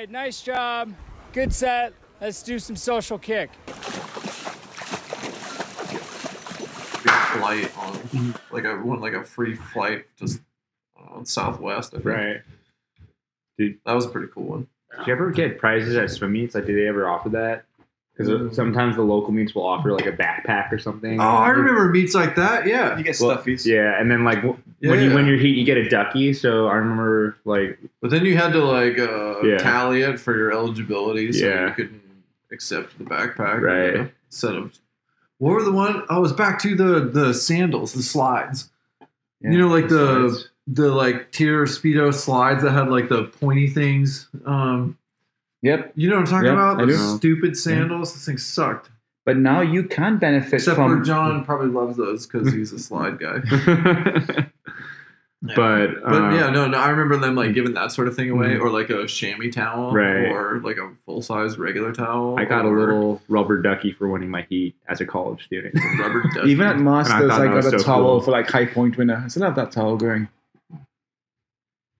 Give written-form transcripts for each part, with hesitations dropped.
right, nice job. Good set. Let's do some social kick. Flight on like a free flight just on Southwest. I think. Right. Dude, that was a pretty cool one. Did you ever get prizes at swim meets? Like, did they ever offer that? Because sometimes the local meets will offer like a backpack or something. Oh, I remember meets like that. Yeah, You get stuffies. Yeah, and then like when you win your heat, you get a ducky. So I remember like. But then you had to like tally it for your eligibility, so you couldn't accept the backpack. Right. Instead of what were the one? Oh, it was back to the sandals, the slides. Yeah, you know, like the like tier Speedo slides that had like the pointy things. Yep. You know what I'm talking about? I do. Those stupid sandals. This thing sucked. But now you can benefit Except from... for John probably loves those because he's a slide guy. But yeah, no, I remember them like giving that sort of thing away, or like a chamois towel, Right. or like a full size regular towel. I got a little rubber ducky for winning my heat as a college student. Rubber ducky. Even at Masters, And I thought I that got was a so towel cool. for like High Point winner. I still have that towel going.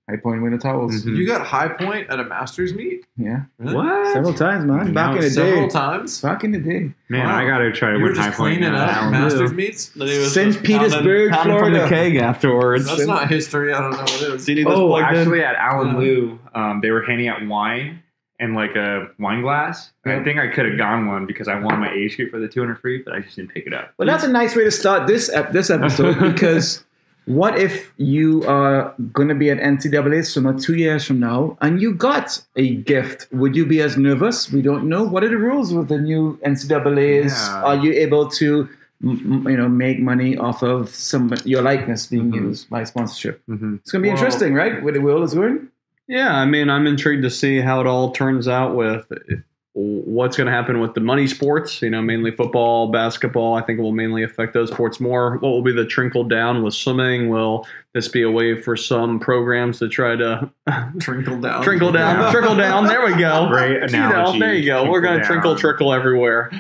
High Point winner towels. Mhm. You got high point at a Masters meet? Yeah. Really? What? Several times, man. Back in the Several day. times. Back in the day. Man, Wow. I gotta try to You were win high just point cleaning now. up Masters meets? St. Petersburg, pounding from Florida. the keg afterwards. That's not history. I don't know what it is. Do you need this Oh, plugged in? actually, at Allen Lou, they were handing out wine and like a wine glass. And I think I could have gone one because I won my age group for the 200 free, but I just didn't pick it up. Well, that's a nice way to start this episode because what if you are going to be at NCAA Summer 2 years from now and you got a gift? Would you be as nervous? We don't know. What are the rules with the new NCAAs? Yeah. Are you able to make money off of your likeness being used by sponsorship? Mm-hmm. It's going to be interesting, right? Where the world is going? Yeah, I mean, I'm intrigued to see how it all turns out with what's going to happen with the money sports, mainly football, basketball. I think it will mainly affect those sports more. What will be the trickle down with swimming? Will this be a way for some programs to try to Trickle down. trickle down? There we go. Great analogy. There you go. We're going to trickle everywhere.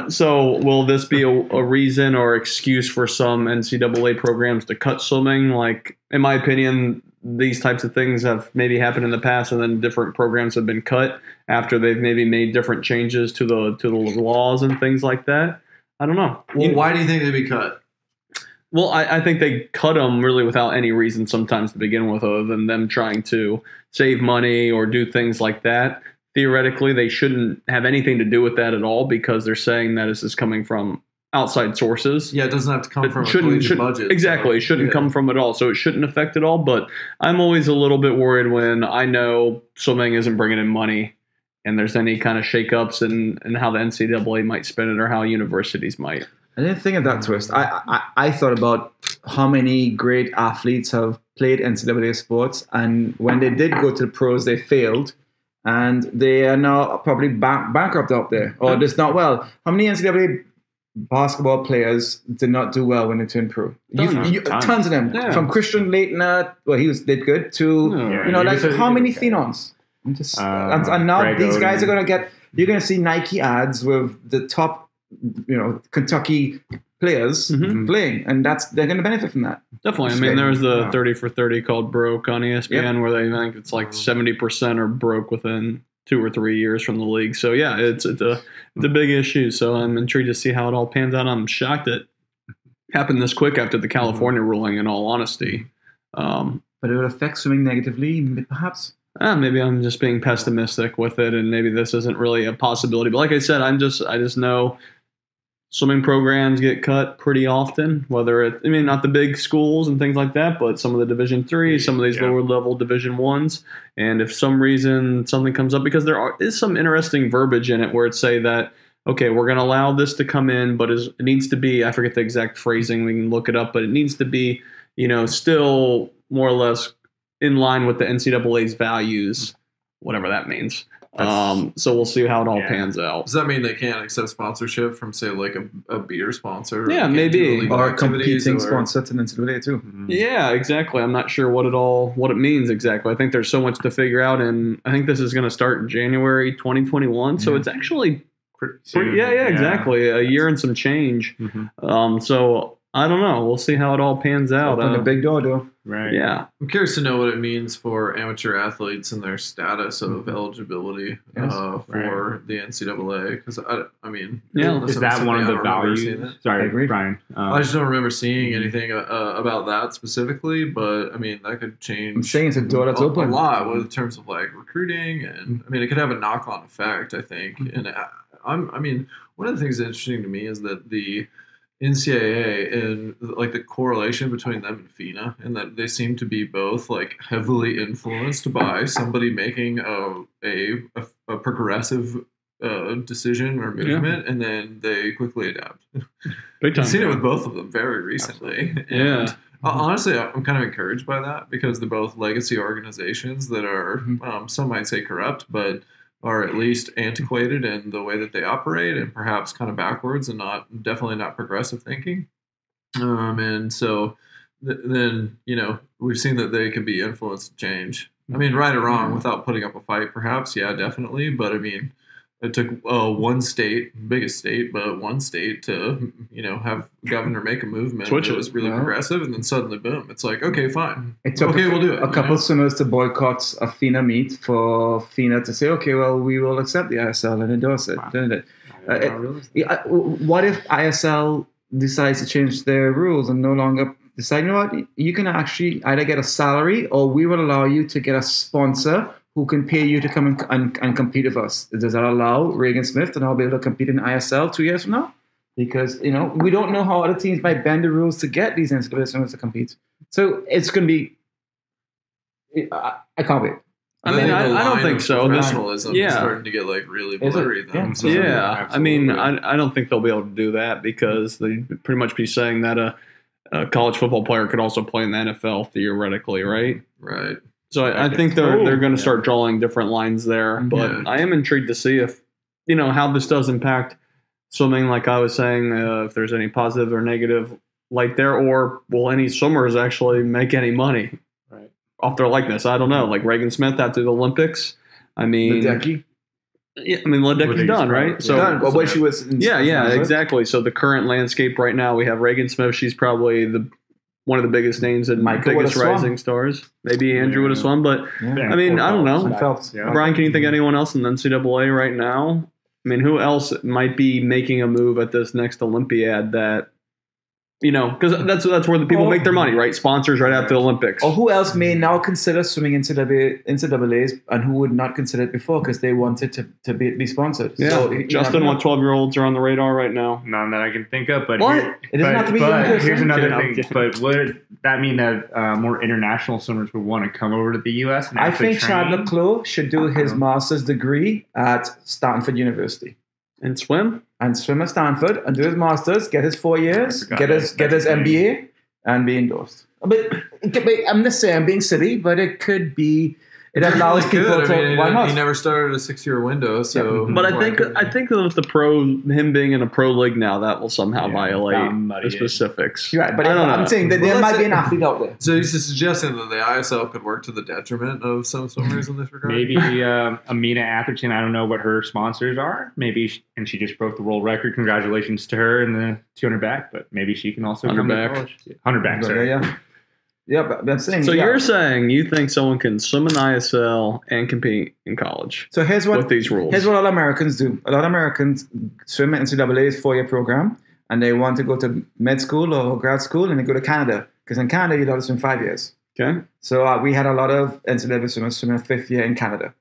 So will this be a reason or excuse for some NCAA programs to cut swimming? Like, in my opinion, these types of things have maybe happened in the past, and then different programs have been cut after they've maybe made different changes to the laws and things like that. I don't know. Well, why do you think they'd be cut? Well, I think they cut them really without any reason sometimes to begin with, other than them trying to save money or do things like that. Theoretically, they shouldn't have anything to do with that at all because they're saying that this is coming from outside sources. Yeah, it doesn't have to come from a shouldn't budget. exactly. It shouldn't come from it all, so it shouldn't affect it all. But I'm always a little bit worried when I know swimming isn't bringing in money, and there's any kind of shakeups and how the NCAA might spend it or how universities might. I didn't think of that twist. I thought about how many great athletes have played NCAA sports, and when they did go to the pros, they failed, and they are now probably bankrupt out there, or just not well. How many NCAA basketball players did not do well when they turned pro? Tons of them. Yeah. From Christian Leitner, well, did good, to how many phenoms? And now Greg these guys Oden. are going to get. You're going to see Nike ads with the top, Kentucky players playing, and they're going to benefit from that. Definitely. I mean, there was the 30 for 30 called Broke on ESPN where they think it's like 70% are broke within 2 or 3 years from the league. So yeah, it's a big issue. So I'm intrigued to see how it all pans out. I'm shocked it happened this quick after the California ruling, in all honesty. But it will affect swimming negatively, perhaps. Maybe I'm just being pessimistic with it, and maybe this isn't really a possibility. But like I said, I just know swimming programs get cut pretty often, not the big schools and things like that, but some of the Division III, some of these lower level Division I's. And if some reason something comes up, because there is some interesting verbiage in it where it say that, okay, we're going to allow this to come in, but it needs to be, I forget the exact phrasing, we can look it up, but it needs to be, still more or less in line with the NCAA's values, whatever that means. So we'll see how it all pans out. Does that mean they can't accept sponsorship from, say, like a beer sponsor? Yeah, Can't maybe. do illegal Or activities, competing sponsor to NCAA too. Yeah, exactly. I'm not sure what it means exactly. I think there's so much to figure out, and I think this is going to start in January 2021. So it's actually pretty, exactly, a year and some change. So I don't know. We'll see how it all pans out. Open the big door, though. Right. Yeah. I'm curious to know what it means for amateur athletes and their status of eligibility for the NCAA. Because I mean, is that one of the values? Sorry, I agree. Brian. I just don't remember seeing anything about that specifically. But I mean, that could change. I'm saying it's a door that's open a lot in terms of like recruiting, and I mean, it could have a knock-on effect. I think, and I mean, one of the things that's interesting to me is that the NCAA and like the correlation between them and FINA, and that they seem to be both like heavily influenced by somebody making a progressive decision or movement, and then they quickly adapt. Big time. I've seen it with both of them very recently. And honestly, I'm kind of encouraged by that because they're both legacy organizations that are some might say corrupt, but are at least antiquated in the way that they operate and perhaps kind of backwards and definitely not progressive thinking. And so then, we've seen that they can be influenced to change. I mean, right or wrong, without putting up a fight, perhaps. Yeah, definitely. But I mean, it took one state, biggest state, but one state to, have governor make a movement that was really progressive, and then suddenly, boom, it's like, okay, fine. It took we'll do it. A couple swimmers to boycott a FINA meet for FINA to say, okay, well, we will accept the ISL and endorse it, didn't it? What if ISL decides to change their rules and no longer decide, you know what, you can actually either get a salary or we will allow you to get a sponsor who can pay you to come and compete with us? Does that allow Regan Smith to now be able to compete in ISL 2 years from now? Because, we don't know how other teams might bend the rules to get these NCAA swimmers to compete. So it's going to be... I can't wait. I mean, I don't think so. Professionalism is starting to get really blurry. I mean, I don't think they'll be able to do that because they'd pretty much be saying that a college football player could also play in the NFL theoretically, right? Right. So I think they're going to start drawing different lines there. But I am intrigued to see if, how this does impact swimming, like I was saying, if there's any positive or negative light there, or will any swimmers actually make any money off their likeness? I don't know. Like Regan Smith after the Olympics. I mean, Ledecky. Yeah, I mean, Ledecky's done, right? So done. But when she was exactly. So the current landscape right now, we have Regan Smith. She's probably one of the biggest names and biggest rising stars. Maybe Andrew would have swum, but I mean, I don't know. Brian, can you think of anyone else in the NCAA right now? I mean, who else might be making a move at this next Olympiad that, because that's where the people make their money, right? Sponsors right after the Olympics. Or who else may now consider swimming NCAAs and who would not consider it before because they wanted to be sponsored. Yeah. So, Justin, what 12-year-olds are on the radar right now? None that I can think of. But it doesn't have to be here's another thing. But would that mean that more international swimmers would want to come over to the U.S. and I think train? Chad Leclos should do his master's degree at Stanford University. And swim? And swim at Stanford and do his master's, get his 4 years, get his MBA, and be endorsed. But I'm just saying, I'm being silly, but it could be. It allows people to. Why not? He never started a 6-year window, so. Yeah. But I think with him being in a pro league now, that will somehow violate the specifics. You're right, but I'm saying that there might be an athlete out there. So he's suggesting that the ISL could work to the detriment of some swimmers in this regard. Maybe Amina Atherton. I don't know what her sponsors are. Maybe and she just broke the world record. Congratulations to her in the 200 back. But maybe she can also 100 come back. to college. 100 back. Sorry. Yeah, but I'm saying. So you're saying you think someone can swim in ISL and compete in college? So here's what with these rules. Here's what all Americans do. A lot of Americans swim at NCAA's 4-year program, and they want to go to med school or grad school, and they go to Canada because in Canada you're allowed to swim 5 years. Okay. So we had a lot of NCAA swimmers swimming 5th year in Canada.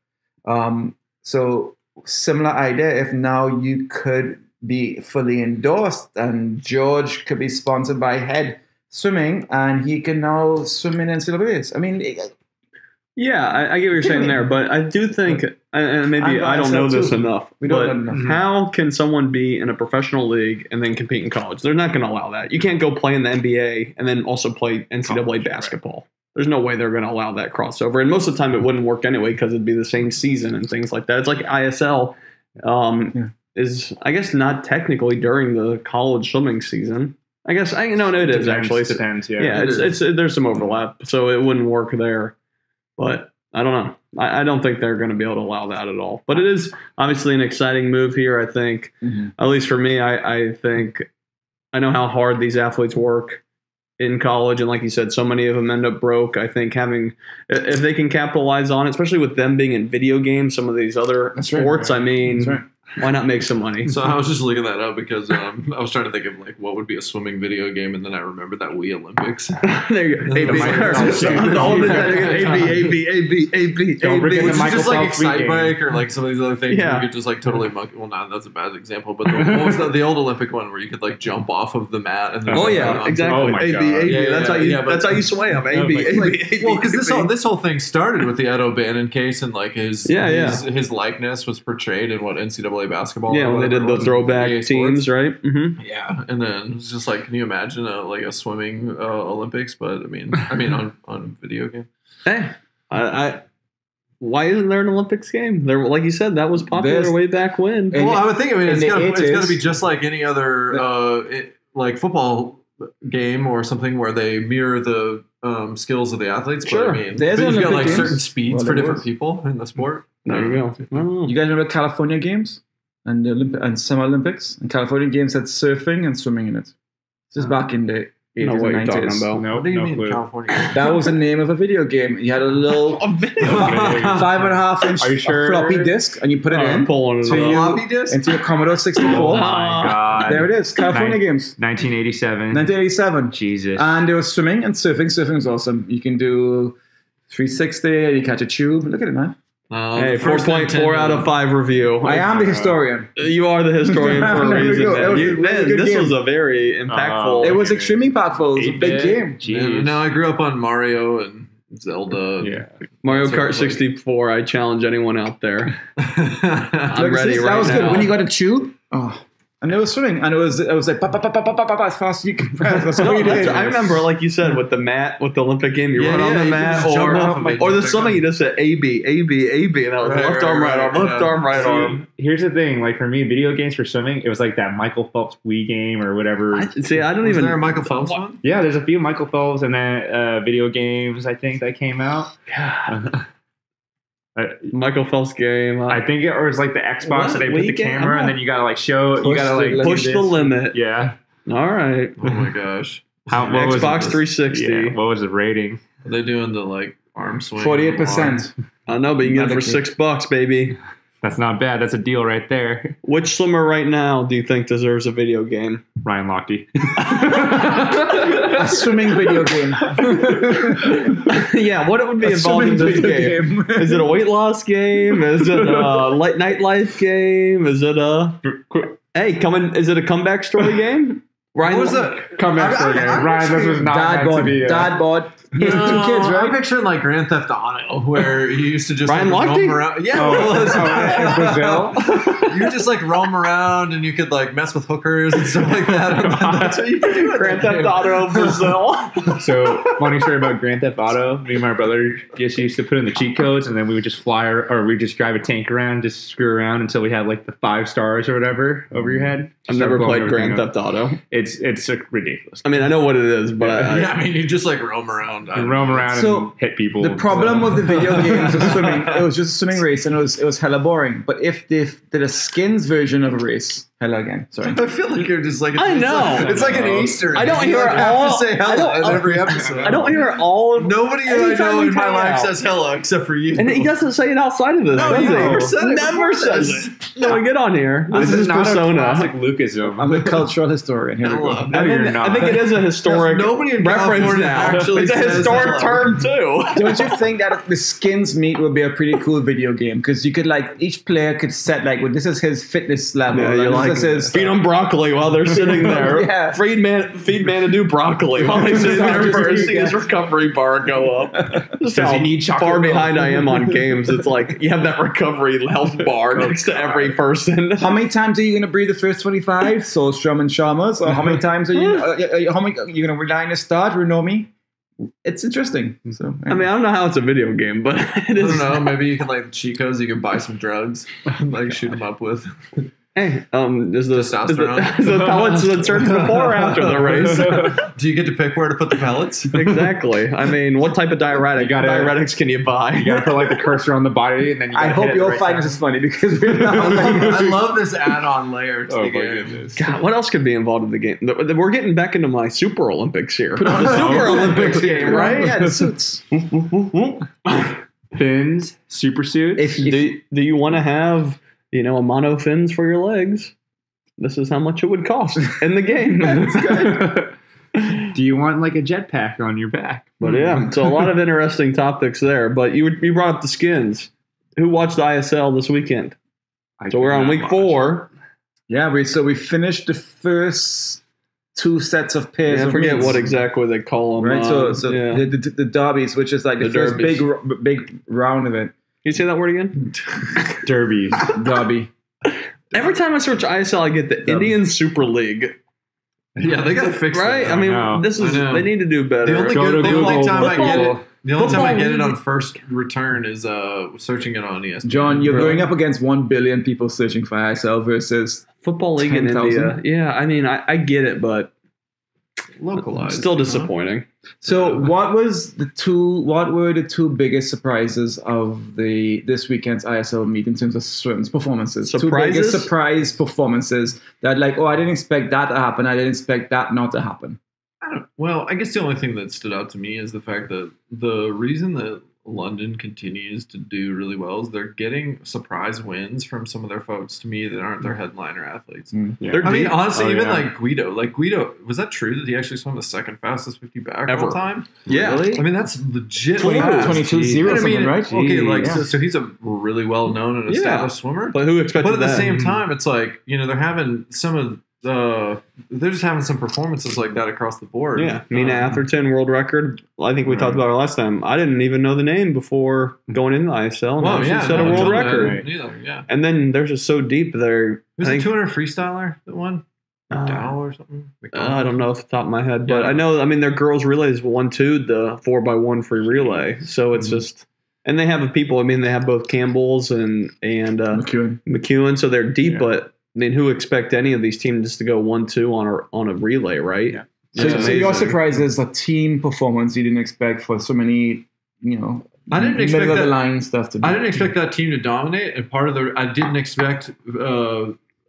So similar idea. If now you could be fully endorsed, and George could be sponsored by Head Swimming, and he can now swim in NCAAs. I mean, yeah, I get what you're saying there, but I do think, and maybe I don't know this enough. We don't know enough. How can someone be in a professional league and then compete in college? They're not going to allow that. You can't go play in the NBA and then also play NCAA basketball. There's no way they're going to allow that crossover, and most of the time it wouldn't work anyway because it'd be the same season and things like that. It's like ISL is, I guess, not technically during the college swimming season. I guess it is actually. Depends. Yeah, it's there's some overlap, so it wouldn't work there. But I don't know. I don't think they're going to be able to allow that at all. But it is obviously an exciting move here. I think, at least for me, I think I know how hard these athletes work in college, and like you said, so many of them end up broke. I think if they can capitalize on it, especially with them being in video games, some of these other sports, I mean, why not make some money? So I was just looking that up because I was trying to think of like what would be a swimming video game, and then I remembered that Wii Olympics. There you go. AB. Don't forget the Michael just like Phelps Wii Excite game. Bike or like some of these other things Yeah. where you could just like totally monkey. Well, no, that's a bad example, but what was the old Olympic one where you could like jump off of the mat? And Oh yeah, exactly. Oh my God. That's how you swam. Well, because this whole thing started with the Ed O'Bannon case, and like his likeness was portrayed in what NCAA basketball. Yeah, when they did the throwback teams, right? Mm-hmm. Yeah, and then it's just like, can you imagine a swimming Olympics? But I mean on video game. Hey, why isn't there an Olympics game? There, like you said, that was popular way back when. Well, I would think. I mean, it's got '80s. to be just like any other like football game or something where they mirror the skills of the athletes. Sure. But I mean, There's you've got Olympic like games. certain speeds Well, for there different was. people in the sport. There you go. I don't know. You guys remember California Games and the and Summer Olympics? And California Games had surfing and swimming in it. Just back in the 80s know what and you're talking 90s. about. No, What do you no mean, clue. California? That was the name of a video game. You had a little 5.5 inch Are you sure? floppy disk, and you put it I'm in pulling it So up. you- Floppy disk? into your Commodore 64. Oh my God. There it is, California Nine- Games, 1987. 1987. Jesus. And there was swimming and surfing. Surfing was awesome. You can do 360, you catch a tube. Look at it, man. Hey, The first 4.4 out of 5 review. I am the historian. You are the historian for a There we reason. go. That Man. was a really good This game. was a very impactful. It was extremely impactful. It was a big 8-bit? game. Jeez. No, I grew up on Mario and Zelda. Yeah. Mario So, Kart like- 64. I challenge anyone out there. I'm Look, ready see, right that was now. good. When you got a tube, and it was swimming, and it was like pa, pa, pa, pa, pa, pa, pa, as fast as you can press. That's all you did. I remember, like you said, with the mat, with the Olympic game, you Yeah, run on yeah, the you mat, just jump off of it. or the swimming, you just said AB, AB, AB, and that was Right, left arm, right arm, left yeah. arm, right arm. Here's the thing, like for me, video games for swimming, it was like that Michael Phelps Wii game or whatever. I don't Was even. there a Michael Phelps one? Yeah, there's a few Michael Phelps and then video games I think that came out. Michael Phelps game. I think it was like the Xbox What? that they put Wii the game? camera and then you gotta like show, you Push gotta the like limit. push the limit. Yeah. All right. Oh my gosh. What was Xbox it? 360. Yeah, what was the rating? Are they doing the like arm swing? 48%. I know, but you can get it for $6, baby. That's not bad. That's a deal right there. Which swimmer right now do you think deserves a video game? Ryan Lochte. A swimming video game. Yeah, what it would be A involved in swimming this video game? game. Is it a weight loss game? Is it a nightlife game? Is it a is it a comeback story game? Ryan, What was that? Comeback story game. Ryan, this was not Dad meant to bod. be. Dad bod. He has 2 kids, I'm right? picturing like Grand Theft Auto, where you used to just Ryan like, Lochte? roam around. Yeah, Oh, well, it's- in Brazil? you just like roam around and you could like mess with hookers and stuff like that. And that's what you could do. in Grand that Theft game. Auto Brazil. So, funny story about Grand Theft Auto. Me and my brother just used to put in the cheat codes, and then we would just fly or we just drive a tank around, just screw around until we had like the 5 stars or whatever over your head. I've Start never blowing played Grand everything Theft Auto. up. It's ridiculous. I mean, I know what it is, but Yeah, I mean, you just like roam around. You roam around So, and hit people. The problem with the video games of swimming, it was just a swimming race, and it was hella boring. But if they did a skins version of a race, hella again, sorry. I feel like you're just like I know. It's like an Easter. I don't egg. You hear like it have all- to say I don't- hella in every episode. I don't hear all of. Nobody I Anytime know we in my hang life out. says hella except for you. And he doesn't say it outside of this, No, does you he? never said it Never before says this. it. No, we get on here. This is his not a persona. classic Lucasism. I'm a cultural historian. Here we go. Hella. No, you're not. I think it is a historic Nobody in reference California now. actually It's a says historic hello. term too. Don't you think that the skins meet would be a pretty cool video game? Because you could like each player could set like, well, this is his fitness level. Yeah, and you're like, this is feed them broccoli while they're sitting there. Yeah. Feed Manitou broccoli while he's sitting there first. See his recovery bar go up. Just Does how he need chocolate far milk? behind I am on games. It's like you have that recovery health bar next to every person. How many times are you going to breathe the first 25? Solstrom and Chalmers? Or how many times are you? How many are you going to rely on the start, Runomi? It's interesting. So I mean, I don't know how it's a video game, but it I is. don't know. Maybe you can like cheat codes. You can buy some drugs, like shoot them up with. Hey, is the Testosterone. is the pellets inserted before or after the race? Do you get to pick where to put the pellets? Exactly. I mean, what type of diuretics can you buy? You gotta put like the cursor on the body, and then you I gotta hope hit it you'll right find time. this is funny because we're not. I love this add-on layer to the game. goodness. God, what else could be involved in the game? We're getting back into my Super Olympics here. The Super Olympics game, right? Yeah, the suits. Fins, super suits. Do you want to have, a mono fins for your legs? This is how much it would cost in the game. Do you want like a jetpack on your back? But yeah, so a lot of interesting topics there. But you brought up the skins. Who watched the ISL this weekend? So we're on week 4. Yeah, we finished the first 2 sets of pairs. I of forget meets, what exactly they call them. right? So yeah. the derbies, which is like the first derbies. big round of it. Can you say that word again? Derbies. Derby. Every time I search ISL, I get the Indian Super League. Yeah, they got to fix Right? that. I mean, know. they need to do better. The only, Go to the only Google time I get it, football. the only time I get it Football. on first return is searching it on ESPN. John, you're Really? going up against 1 billion people searching for ISL versus Football League in 10,000? India. Yeah, I mean, I get it, but localized. still you know? disappointing. So, what were the 2 biggest surprises of this weekend's ISL meet in terms of swims performances? 2 Surprises? biggest surprise performances that I didn't expect that to happen. I didn't expect that not to happen. Well, I guess the only thing that stood out to me is the fact that the reason that London continues to do really well is they're getting surprise wins from some of their folks, to me, that aren't their headliner athletes. Yeah. They're I mean, deep. honestly, Oh, even yeah. like Guido, was that true that he actually swam the second fastest 50 back Ever. all time? Yeah. Really? I mean, that's legit 22, fast. 22-0 And I mean, something, right? okay, like Yeah. so he's a really well-known and established swimmer. But who expected But at the that? same time, it's like, they're having they're just having some performances like that across the board. Yeah, Mina Atherton, world record. I think we talked about it last time. I didn't even know the name before going into the ISL. Well, Now she yeah, set a no, world until record. then, neither, yeah. And then they're just so deep there. Was I it think 200 freestyler that won? McDowell or something? I don't know off the top of my head, but Yeah. I know. I mean, their girls' relays 1-2 the 4x1 free relay. So it's just, and they have people. I mean, they have both Campbell's and McEwen. So they're deep, Yeah. but I mean, who expect any of these teams just to go 1-2 on a relay, right? Yeah. So, It's so your amazing. surprise is a team performance you didn't expect for so many, I didn't expect middle of the that- line stuff to be. I didn't expect that team to dominate, and I didn't expect.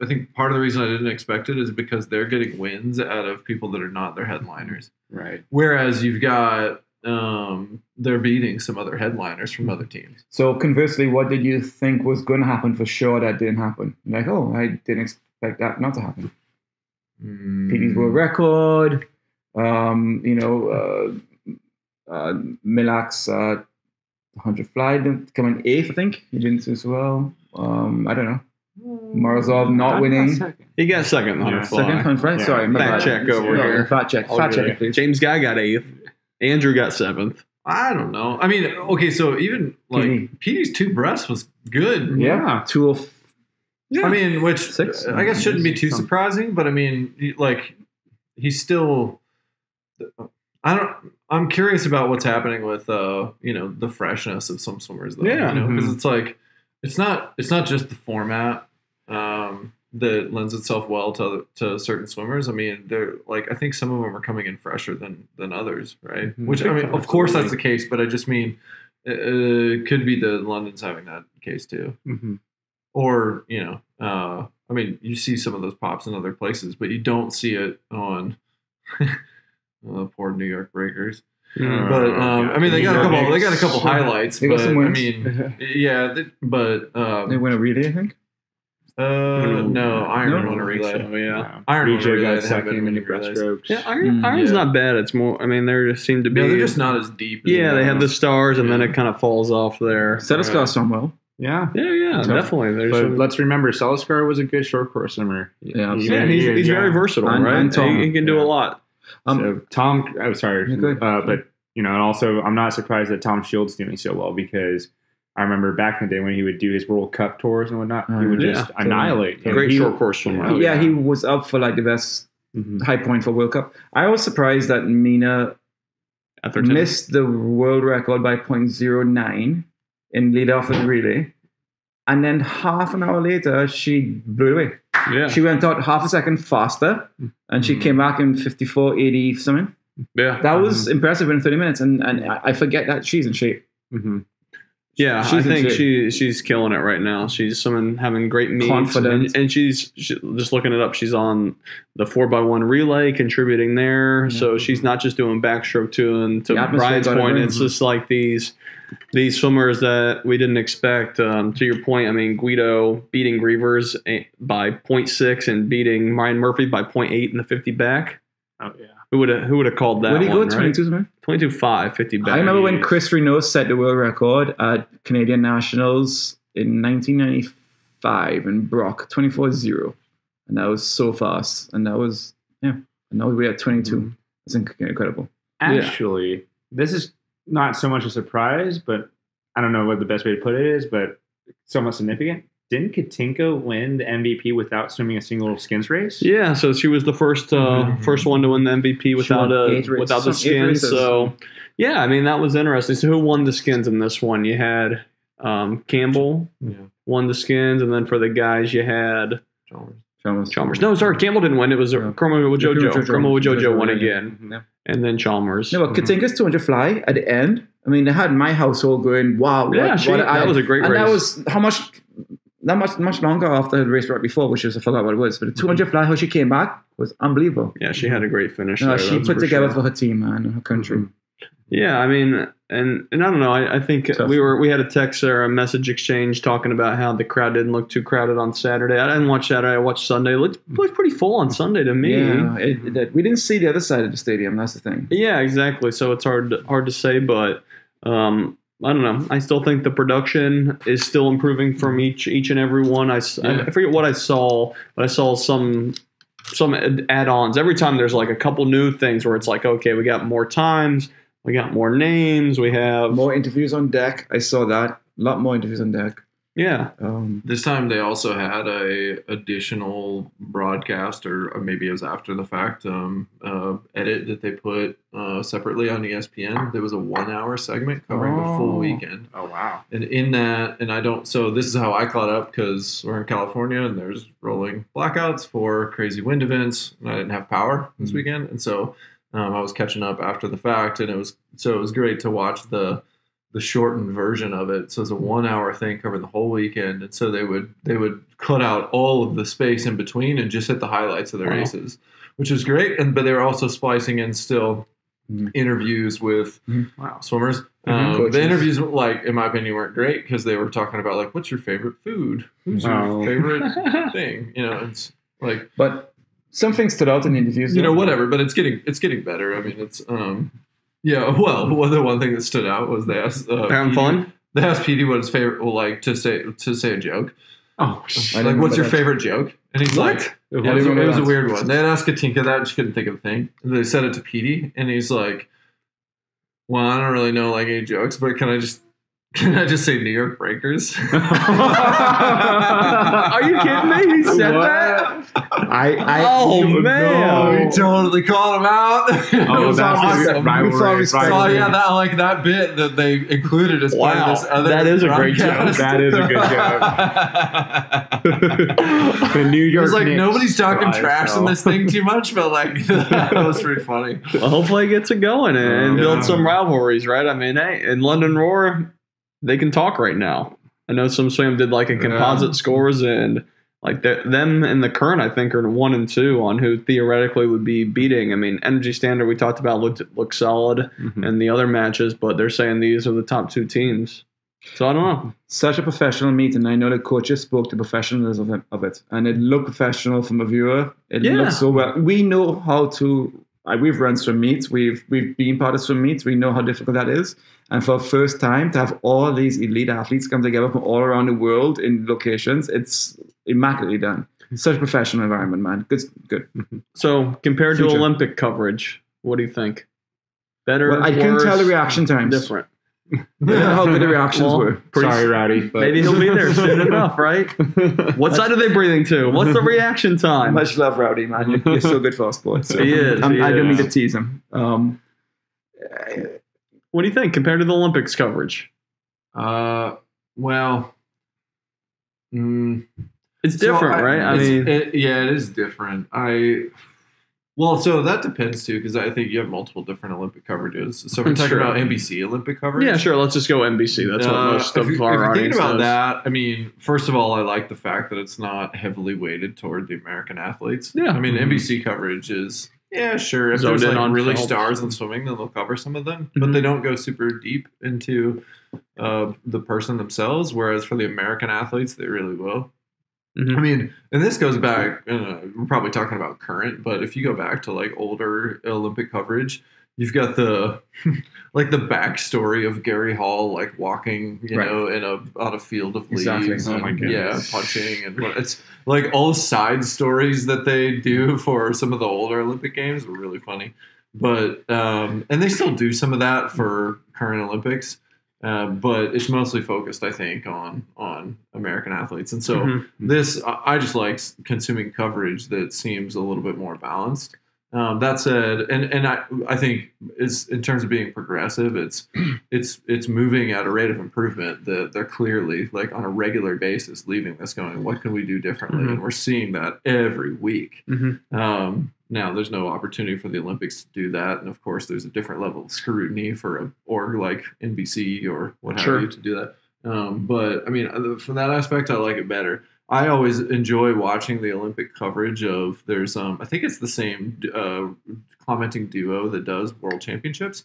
I think part of the reason I didn't expect it is because they're getting wins out of people that are not their headliners. Right. Whereas you've got they're beating some other headliners from other teams. So conversely, what did you think was going to happen for sure that didn't happen? Like, I didn't expect that not to happen. PD's world record, Milak's 100 fly coming 8th, I think. He didn't do so well. I don't know. Morozov not winning. He got second on the Yeah. fly. Second, right? Yeah. Sorry, my Fact bad. check over here. Fact check. Fact check, please. James Guy got 8th. Andrew got 7th. I don't know. I mean, okay, so even like PD. PD's 2 breasts was good. Yeah, 2 I mean, which 6. I guess shouldn't be too surprising, but I mean, he's still. I'm curious about what's happening with the freshness of some swimmers, though. Yeah. Because it's like it's not just the format that lends itself well to certain swimmers. I mean, they're like I think some of them are coming in fresher than others, right? Which I mean, of course that's the case, but I just mean it could be the London's having that case too. Mm-hmm. Or, I mean, you see some of those pops in other places, but you don't see it on poor New York Breakers. But I mean, they got a couple highlights. They got but, some I wins. mean, yeah, They but win a relay, I think. no, Iron No? won a relay. So, yeah. Iron won a BJ relay. got They haven't second been in the winning relays. breaststrokes. Yeah, Iron's Yeah. not bad. It's more. I mean, there just seem to be. No, they're just not as deep. As Yeah, they have the others. stars, and then it kind of falls off there. Setascar swam well. Yeah. Yeah, Tough. definitely. There's But some, let's remember, Saliskar was a good short course swimmer. Yeah, yeah, he's very versatile, And- right? and Tom. He can do Yeah. a lot. So Tom, I'm sorry, You're good. but and also I'm not surprised that Tom Shields doing so well because I remember back in the day when he would do his World Cup tours and whatnot, he would Yeah. just annihilate. And Great he- short course swimmer. Oh, yeah, yeah. he was up for like the best Mhm. high point for World Cup. I was surprised that Mina Atherton. missed the world record by 0.09 in lead off and relay. And then half an hour later, she blew away. Yeah. She went out half a second faster, and she came back in 54.80 something. Yeah. That was impressive in 30 minutes, and I forget that she's in shape. Mm-hmm. Yeah, She's I think legit. she's killing it right now. She's someone having great meets, Confident. and she's just looking it up. She's on the 4x1 relay, contributing there. So she's not just doing backstroke too. And to The atmosphere Brian's got it point, right. it's just like these swimmers that we didn't expect. To your point, I mean, Guido beating Grievers by 0.6 and beating Ryan Murphy by 0.8 in the 50 back. Oh yeah. Who would have called that? Where did he go? one, 22 something? 22.5, 50 back. I remember when Chris Renaud set the world record at Canadian Nationals in 1995 in Brock, 24.0. And that was so fast. And that was, and now we're at 22. It's incredible. Actually, this is not so much a surprise, but I don't know what the best way to put it is, but somewhat significant. Didn't Katinka win the MVP without swimming a single skins race? Yeah, so she was the first one to win the MVP without the skins. So yeah, I mean that was interesting. So who won the skins in this one? You had Campbell won the skins, and then for the guys you had Chalmers. No, sorry, Campbell didn't win. It was Chroma with JoJo. Chroma with JoJo won again, and then Chalmers. No, but Katinka's 200 fly at the end. I mean, they had my household going, wow. That was a great race. And that was how much. Not much longer after the race right before, which is I forgot what it was. But the 200 fly, how she came back was unbelievable. Yeah, she had a great finish. No, there, she put together for her team, man, and her country. Yeah, I mean, and I don't know. I think we had a text or a message exchange talking about how the crowd didn't look too crowded on Saturday. I didn't watch Saturday. I watched Sunday. It looked pretty full on Sunday to me. Yeah, we didn't see the other side of the stadium. That's the thing. Yeah, exactly. So it's hard to say, but I don't know. I still think the production is still improving from each and every one. I forget what I saw, but I saw some add-ons. Every time there's like a couple new things where it's like, okay, we got more times, we got more names, we have more interviews on deck. I saw that. A lot more interviews on deck. Yeah. This time they also had a additional broadcast, or maybe it was after the fact, edit that they put separately on ESPN. There was a 1 hour segment covering the full weekend. Oh, wow. And in that, so this is how I caught up, because we're in California and there's rolling blackouts for crazy wind events, and I didn't have power this weekend. And so I was catching up after the fact, and it was great to watch the shortened version of it. So it's a 1 hour thing covering the whole weekend. And so they would cut out all of the space in between and just hit the highlights of the races, which was great. But they were also splicing in still interviews with swimmers. The interviews, like, in my opinion, weren't great because they were talking about, like, what's your favorite food? Who's your favorite thing? It's like, but some things stood out in the interviews. Whatever. But it's getting better. I mean, it's yeah, well, the one thing that stood out was they asked having fun. They asked Petey what his favorite, to say a joke. Oh, like, what's your favorite joke? And he's like, it was a weird one. They had asked Katinka that, and she couldn't think of a thing. And they said it to Petey, and he's like, well, I don't really know, like, any jokes, but can I just say New York Breakers? Are you kidding me? He said that? Man. We totally called him out. Oh, that's awesome. rivalry. Oh, yeah, that bit that they included as part of this other that is a great joke. That is a good joke. The New York It's like, Knicks nobody's talking for trash in ISL. this thing too much, but, like, that was pretty funny. Well, hopefully it gets it going and build some rivalries, right? I mean, hey, in London Roar, they can talk right now. I know some swam did like a composite scores, and like them and the Current, I think, are 1 and 2 on who theoretically would be beating. I mean, Energy Standard we talked about looked solid in the other matches, but they're saying these are the top 2 teams. So I don't know. Such a professional meet, and I know the coaches spoke to professionalism of it, and it looked professional from a viewer. It looked so well. We know how to. We've run swim meets. We've been part of swim meets. We know how difficult that is. And for the first time to have all these elite athletes come together from all around the world in locations, it's immaculately done. Such a professional environment, man. Good. So compared to Olympic coverage, what do you think? Better? Well, I couldn't tell the reaction times. Different. I don't know how good the reactions were. Sorry, Rowdy. But Maybe he'll be there soon enough, right? What side are they breathing to? What's the reaction time? Much love, Rowdy, man. You're so good for our sports. So He is. I don't mean to tease him. What do you think compared to the Olympics coverage? Well, It's different, right? I mean, it is different. So that depends too, because I think you have multiple different Olympic coverages. So if we're talking about NBC Olympic coverage. Yeah, sure. Let's just go NBC. That's what most of our audience thinking about knows. that, I mean, first of all, I like the fact that it's not heavily weighted toward the American athletes. Yeah. I mean, NBC coverage is, sure. If Zoned there's in on really Phelps. stars in swimming, then they'll cover some of them. But they don't go super deep into the person themselves, whereas for the American athletes, they really will. I mean, and this goes back, we're probably talking about current, but if you go back to like older Olympic coverage, you've got the like the backstory of Gary Hall like walking, on a field of leaves. Exactly. Oh my goodness. Yeah, punching, and it's like all the side stories that they do for some of the older Olympic games were really funny. But and they still do some of that for current Olympics. But it's mostly focused, I think, on American athletes. And so I just like consuming coverage that seems a little bit more balanced. That said, and I think is in terms of being progressive, it's moving at a rate of improvement that they're clearly like on a regular basis leaving this going, what can we do differently? And we're seeing that every week. Now, there's no opportunity for the Olympics to do that. And, of course, there's a different level of scrutiny for an org like NBC or what have you to do that. But, I mean, from that aspect, I like it better. I always enjoy watching the Olympic coverage of there's I think it's the same commenting duo that does World Championships.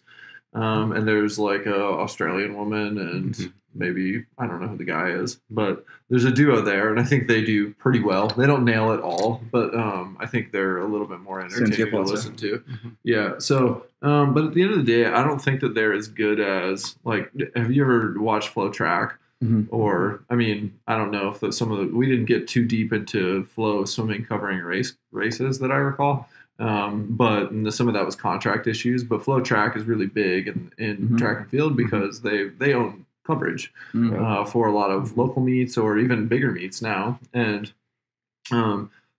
And there's like a Australian woman and maybe, I don't know who the guy is, but there's a duo there, and I think they do pretty well. They don't nail it all, but I think they're a little bit more entertaining to listen to. Yeah. So, but at the end of the day, I don't think that they're as good as like. Have you ever watched Flow Track? Or I mean, I don't know if we didn't get too deep into flow swimming covering races that I recall. But some of that was contract issues. But Flow Track is really big in track and field because they own coverage for a lot of local meets or even bigger meets now, and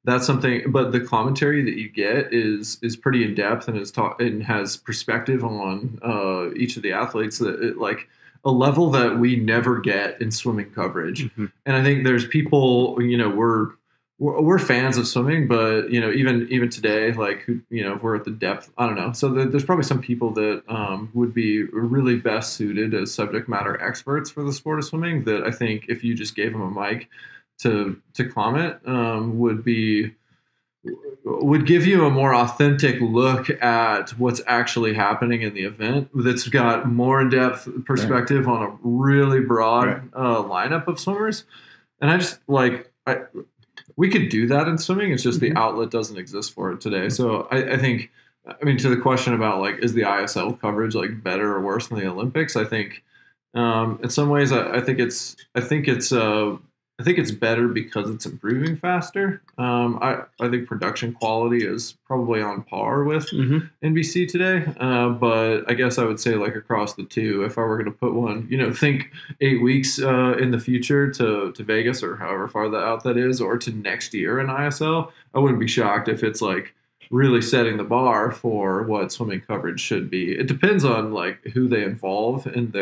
that's something. But the commentary that you get is pretty in depth and has perspective on each of the athletes that like a level that we never get in swimming coverage. And I think there's people, we're fans of swimming, but even today, like if we're at the depth, I don't know. So there's probably some people that would be really best suited as subject matter experts for the sport of swimming. That I think if you just gave them a mic to comment, would give you a more authentic look at what's actually happening in the event. That's got more in-depth perspective on a really broad lineup of swimmers. And I just we could do that in swimming. It's just the outlet doesn't exist for it today. So I think, to the question about like, is the ISL coverage like better or worse than the Olympics? I think in some ways, I think it's better because it's improving faster. I think production quality is probably on par with NBC today. But I guess I would say like across the two, if I were going to put one, think 8 weeks in the future to Vegas or however far out that is, or to next year in ISL, I wouldn't be shocked if it's like really setting the bar for what swimming coverage should be. It depends on like who they involve in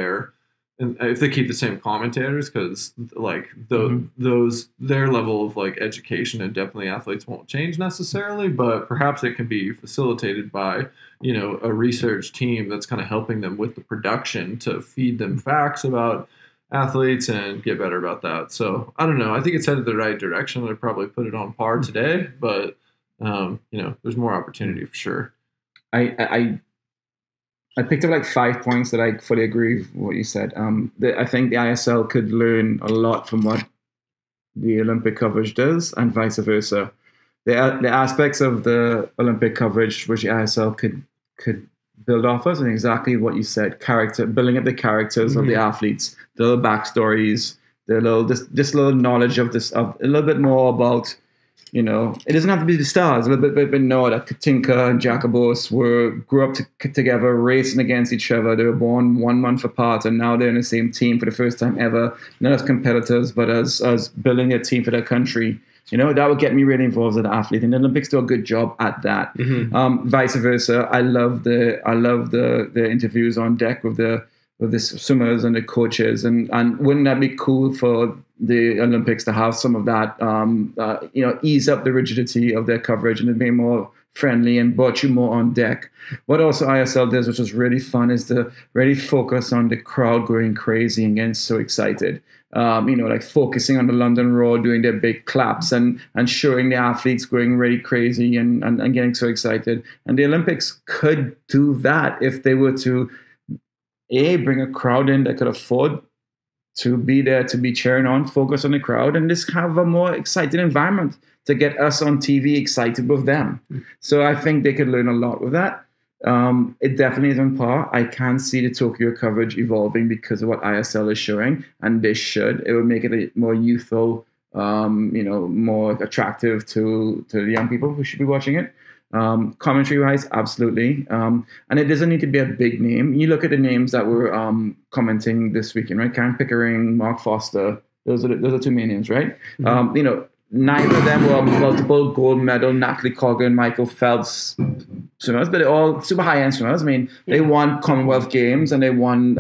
and if they keep the same commentators, because like their level of like education and depth in the athletes won't change necessarily, but perhaps it can be facilitated by a research team that's kind of helping them with the production to feed them facts about athletes and get better about that. So I don't know. I think it's headed the right direction. I'd probably put it on par today, but there's more opportunity for sure. I picked up like 5 points that I fully agree with what you said. I think the ISL could learn a lot from what the Olympic coverage does and vice versa. The aspects of the Olympic coverage which the ISL could build off of, and exactly what you said, building up the characters of the athletes, the little backstories, the little knowledge of a little bit more about, it doesn't have to be the stars. A little bit know that Katinka and Jacobos grew up together, racing against each other. They were born 1 month apart, and now they're in the same team for the first time ever, not as competitors, but as building a team for their country. That would get me really involved as an athlete, and the Olympics do a good job at that. Vice versa, I love the interviews on deck with the swimmers and the coaches, and wouldn't that be cool for the Olympics to have some of that, ease up the rigidity of their coverage and be more friendly and brought you more on deck. What also ISL does, which is really fun, is to really focus on the crowd going crazy and getting so excited. Like focusing on the London Roar, doing their big claps and showing the athletes going really crazy and getting so excited. And the Olympics could do that if they were to, bring a crowd in that could afford to be there, to be cheering on, focus on the crowd, and just have a more exciting environment to get us on TV excited with them. So I think they could learn a lot with that. It definitely is on par. I can see the Tokyo coverage evolving because of what ISL is showing, and they should. It would make it a more youthful, more attractive to the young people who should be watching it. Commentary-wise, absolutely. And it doesn't need to be a big name. You look at the names that were commenting this weekend, right? Karen Pickering, Mark Foster. Those are two main names, right? Neither of them were multiple gold medal Natalie Coggan, Michael Phelps swimmers, but they're all super high-end swimmers. I mean, they won Commonwealth Games and they won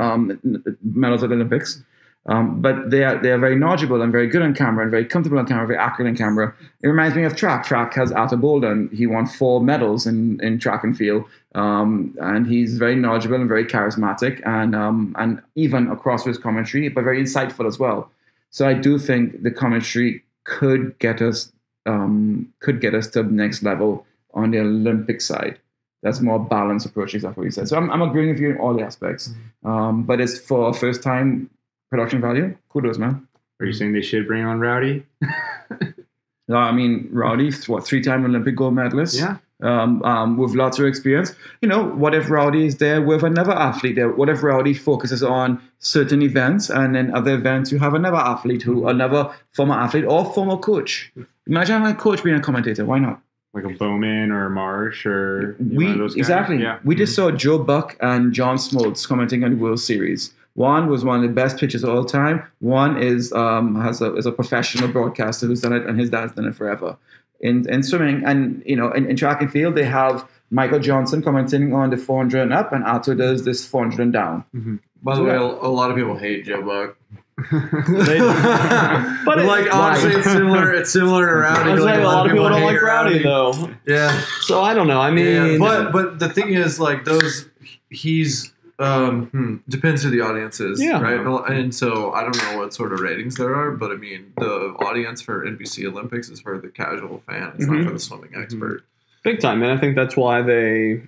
medals at the Olympics. But they are very knowledgeable and very good on camera and very comfortable on camera, very accurate on camera. It reminds me of track. Track has Arthur Bolden. He won 4 medals in track and field. And he's very knowledgeable and very charismatic and even across his commentary, but very insightful as well. So I do think the commentary could get us to the next level on the Olympic side. That's more balanced approach, exactly what you said. So I'm agreeing with you in all the aspects. But it's for a first time production value. Kudos, man. Are you saying they should bring on Rowdy? No, I mean, Rowdy, 3-time Olympic gold medalist. Yeah. With lots of experience. What if Rowdy is there with another athlete there? What if Rowdy focuses on certain events and then other events you have another athlete another former athlete or former coach? Imagine having a coach being a commentator. Why not? Like a Bowman or a Marsh or one of those guys? Exactly. Yeah. We just saw Joe Buck and John Smoltz commenting on the World Series. One was one of the best pitchers of all time. One is a professional broadcaster who's done it, and his dad's done it forever. In swimming and in track and field, they have Michael Johnson commenting on the 400 and up, and Arthur does this 400 and down. Mm-hmm. By the way, a lot of people hate Joe Buck. But honestly, it's similar to Rowdy. A lot of people don't like Rowdy though. Yeah. So I don't know. I mean, but the thing is, he's depends who the audience is, right? And so I don't know what sort of ratings there are, but I mean, the audience for NBC Olympics is for the casual fan. It's not for the swimming expert. Big time, and I think that's why they,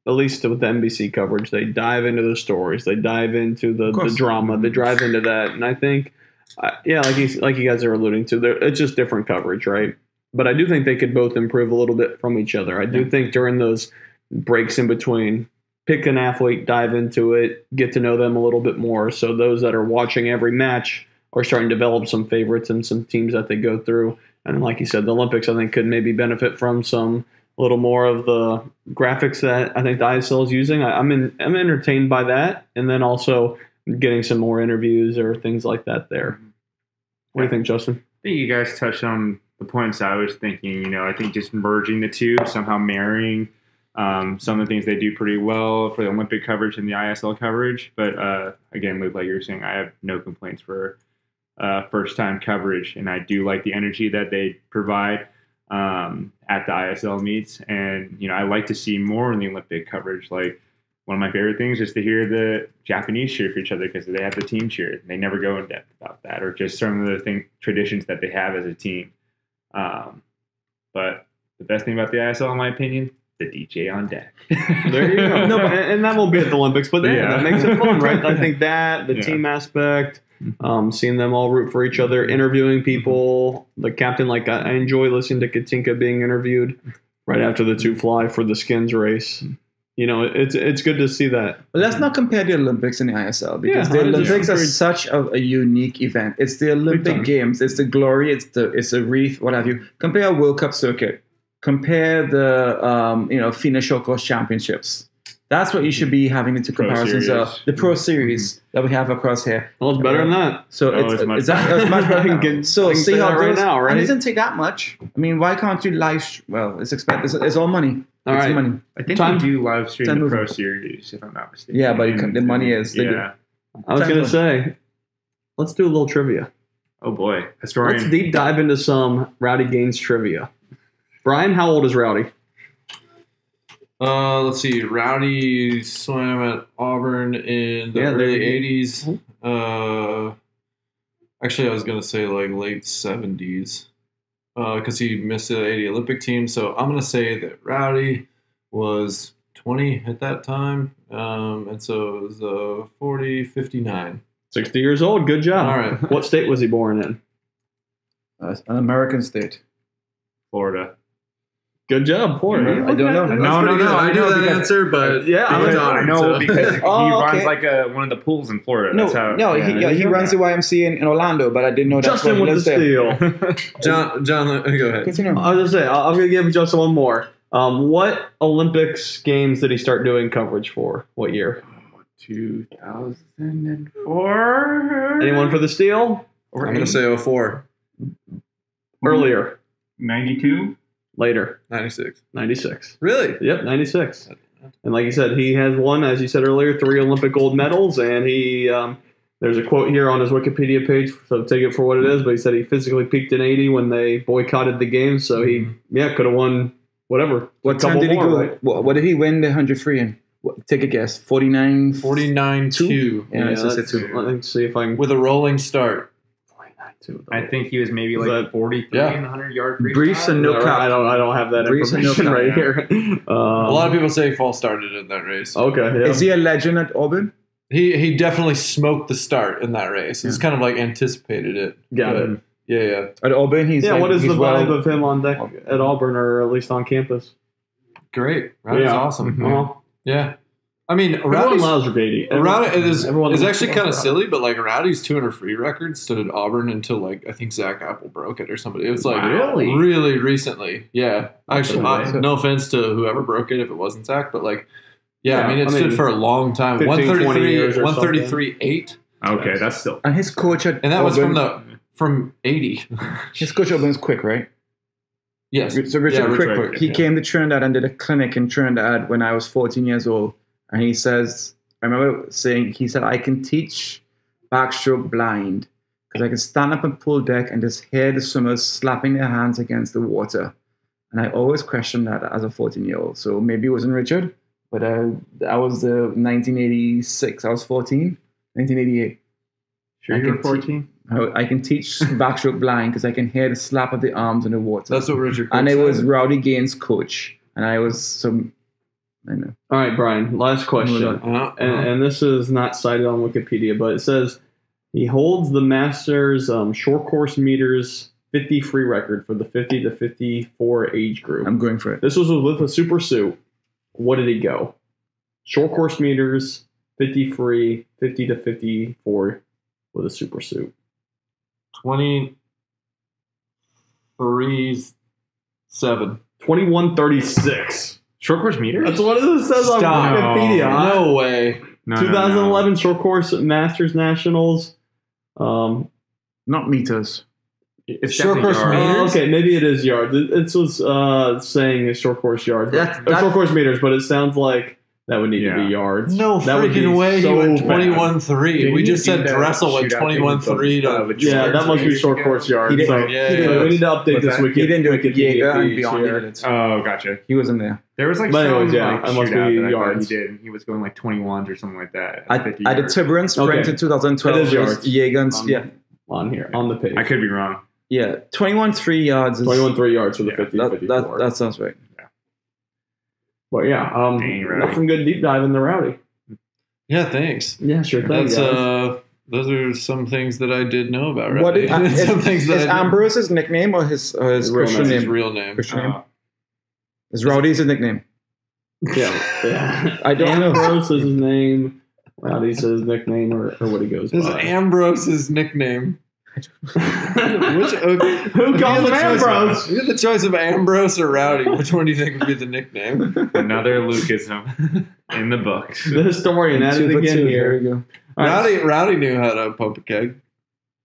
at least with the NBC coverage, they dive into the stories, they dive into the drama, they dive into that, and I think, like you guys are alluding to, it's just different coverage, right? But I do think they could both improve a little bit from each other. I do think during those breaks in between, pick an athlete, dive into it, get to know them a little bit more. So those that are watching every match are starting to develop some favorites and some teams that they go through. And like you said, the Olympics, I think, could maybe benefit from a little more of the graphics that I think the ISL is using. I'm entertained by that. And then also getting some more interviews or things like that there. What do you think, Justin? I think you guys touched on the points I was thinking. I think just merging the two, somehow marrying some of the things they do pretty well for the Olympic coverage and the ISL coverage. But again, like you were saying, I have no complaints for first-time coverage, and I do like the energy that they provide at the ISL meets. And I like to see more in the Olympic coverage. Like, one of my favorite things is to hear the Japanese cheer for each other because they have the team cheer. They never go in depth about that, or just some of the traditions that they have as a team. But the best thing about the ISL, in my opinion, the DJ on deck. There you go. No, and that won't be at the Olympics, but that makes it fun, right? I think that the team aspect, seeing them all root for each other, interviewing people, the captain. Like I enjoy listening to Katinka being interviewed right after the 2 fly for the skins race. It's good to see that. But let's not compare the Olympics and the ISL because the Olympics are such a unique event. It's the Olympic Games. It's the glory. It's a wreath. What have you? Compare a World Cup circuit. Compare the FINA Short Course Championships. That's what you should be having into comparisons of the Pro Series that we have across here. Well, it's better than that. So it's much better. So see how right now, right? And it doesn't take that much. I mean, why can't you live? Well, it's expensive. It's all money. All money. I think they do live stream the Pro Series, if I'm not mistaken. Yeah, but the money is. I was going to say, let's do a little trivia. Oh boy, historian. Let's deep dive into some Rowdy Gaines trivia. Brian, how old is Rowdy? Let's see. Rowdy swam at Auburn in the early 80s. Actually, I was going to say like late 70s because he missed the 80 Olympic team. So I'm going to say that Rowdy was 20 at that time. And so it was 59. 60 years old. Good job. All right. What state was he born in? An American state. Florida. Good job, Florida. I don't know. No. I know that answer, but yeah, I know because he runs okay. like one of the pools in Florida. That's how. He runs the YMCA in Orlando, but I didn't know that's Justin where he with the lives there. steal. John, go ahead. Continue. I was going to say, I'm going to give Justin one more. What Olympics games did he start doing coverage for? What year? 2004. Anyone for the steal? I'm going to say 04. Earlier. 92. Later. 96. 96. Really? Yep, 96. And like you said, he has won, as you said earlier, 3 Olympic gold medals. And he, there's a quote here on his Wikipedia page, so take it for what it is. But he said he physically peaked in 80 when they boycotted the games. So he, could have won whatever. What time did he go? Right? What did he win the 100 free in? Take a guess. 49? 49-2. Yeah, Let's see if I can. With a rolling start. I think he was maybe like 43 in the 100-yard free. Briefs and no cap. I don't have that Briefs and information no cap, right here. A lot of people say Fall started in that race. Okay. Yeah. Is he a legend at Auburn? He definitely smoked the start in that race. He's kind of like anticipated it. Got it. Yeah. At Auburn, he's what is the vibe well, of him on deck at Auburn, or at least on campus? Great. Rowdy's awesome. Well, Yeah. I mean, everyone loves Rowdy. Rowdy is actually kind of Rowdy. silly, but like Rowdy's 200 free record stood at Auburn until like I think Zach Apple broke it or somebody. It was like really recently. Yeah, actually, no offense to whoever broke it if it wasn't Zach, but like, I mean, it stood for a long time. 133.8. Okay, that's still. And his coach at And that Auburn, was from 80. his coach at Auburn is Quick, right? Yes. So Richard Quick. Quick. He came to Trinidad and did a clinic in Trinidad when I was 14 years old. And he says, I remember saying, he said, I can teach backstroke blind because I can stand up and pull deck and just hear the swimmers slapping their hands against the water. And I always questioned that as a 14-year-old. So maybe it wasn't Richard, but I was 1986. I was 14, 1988. Sure, you were 14? I can teach backstroke blind because I can hear the slap of the arms in the water. That's what Richard And Quick it was said. Rowdy Gaines' coach. And I was I know. All right, Brian, last question. And this is not cited on Wikipedia, but it says he holds the Masters short course meters 50 free record for the 50 to 54 age group. I'm going for it. This was with a super suit. What did he go? Short course meters, 50 free, 50 to 54 with a super suit. 23.7. 21:36. Short course meters? That's what it says on Wikipedia. No way. No, 2011 short course Masters Nationals. Not meters. It's Short definitely course yards. meters? Okay, maybe it is yards. It was saying short course yards. Short course meters, but it sounds like that would need to be yards. No that would freaking be way so he went bad. 21-3. We just said Dressel went 21-3 to Yeah, that must be short course yards. He did- So, he did- we need to update this wiki. He didn't do it. Wikipedia Jaeger and page beyond here. did it. Oh, gotcha. He wasn't there. There was like But anyways, some yeah, like, it must shootout be that I thought yards. he did. And he was going like 21s or something like that. At the Tiburon Sprint Okay. in 2012, It is it was yards. Jaeger's, On here, on the page. I could be wrong. 21-3 yards. Is, 21-3 yards for the 50 that, 54. that sounds right. But yeah, Dang, Rowdy. that's some good deep dive in the Rowdy. Yeah, thanks. Yeah, sure thing, That's guys. those are some things that I did know about Rowdy. What did, Some things that is I didn't. Ambrose his nickname or his Christian His name? real name. Christian name? Is Rowdy his nickname? Yeah. I don't know. Ambrose is his name. Rowdy's his nickname, or what he goes This is by. Ambrose's nickname. Who calls him Ambrose? You had the choice of Ambrose or Rowdy. Which one do you think would be the nickname? Another Lukeism in the books. The historian at it again There here. we go. All right, Rowdy knew how to pump a keg.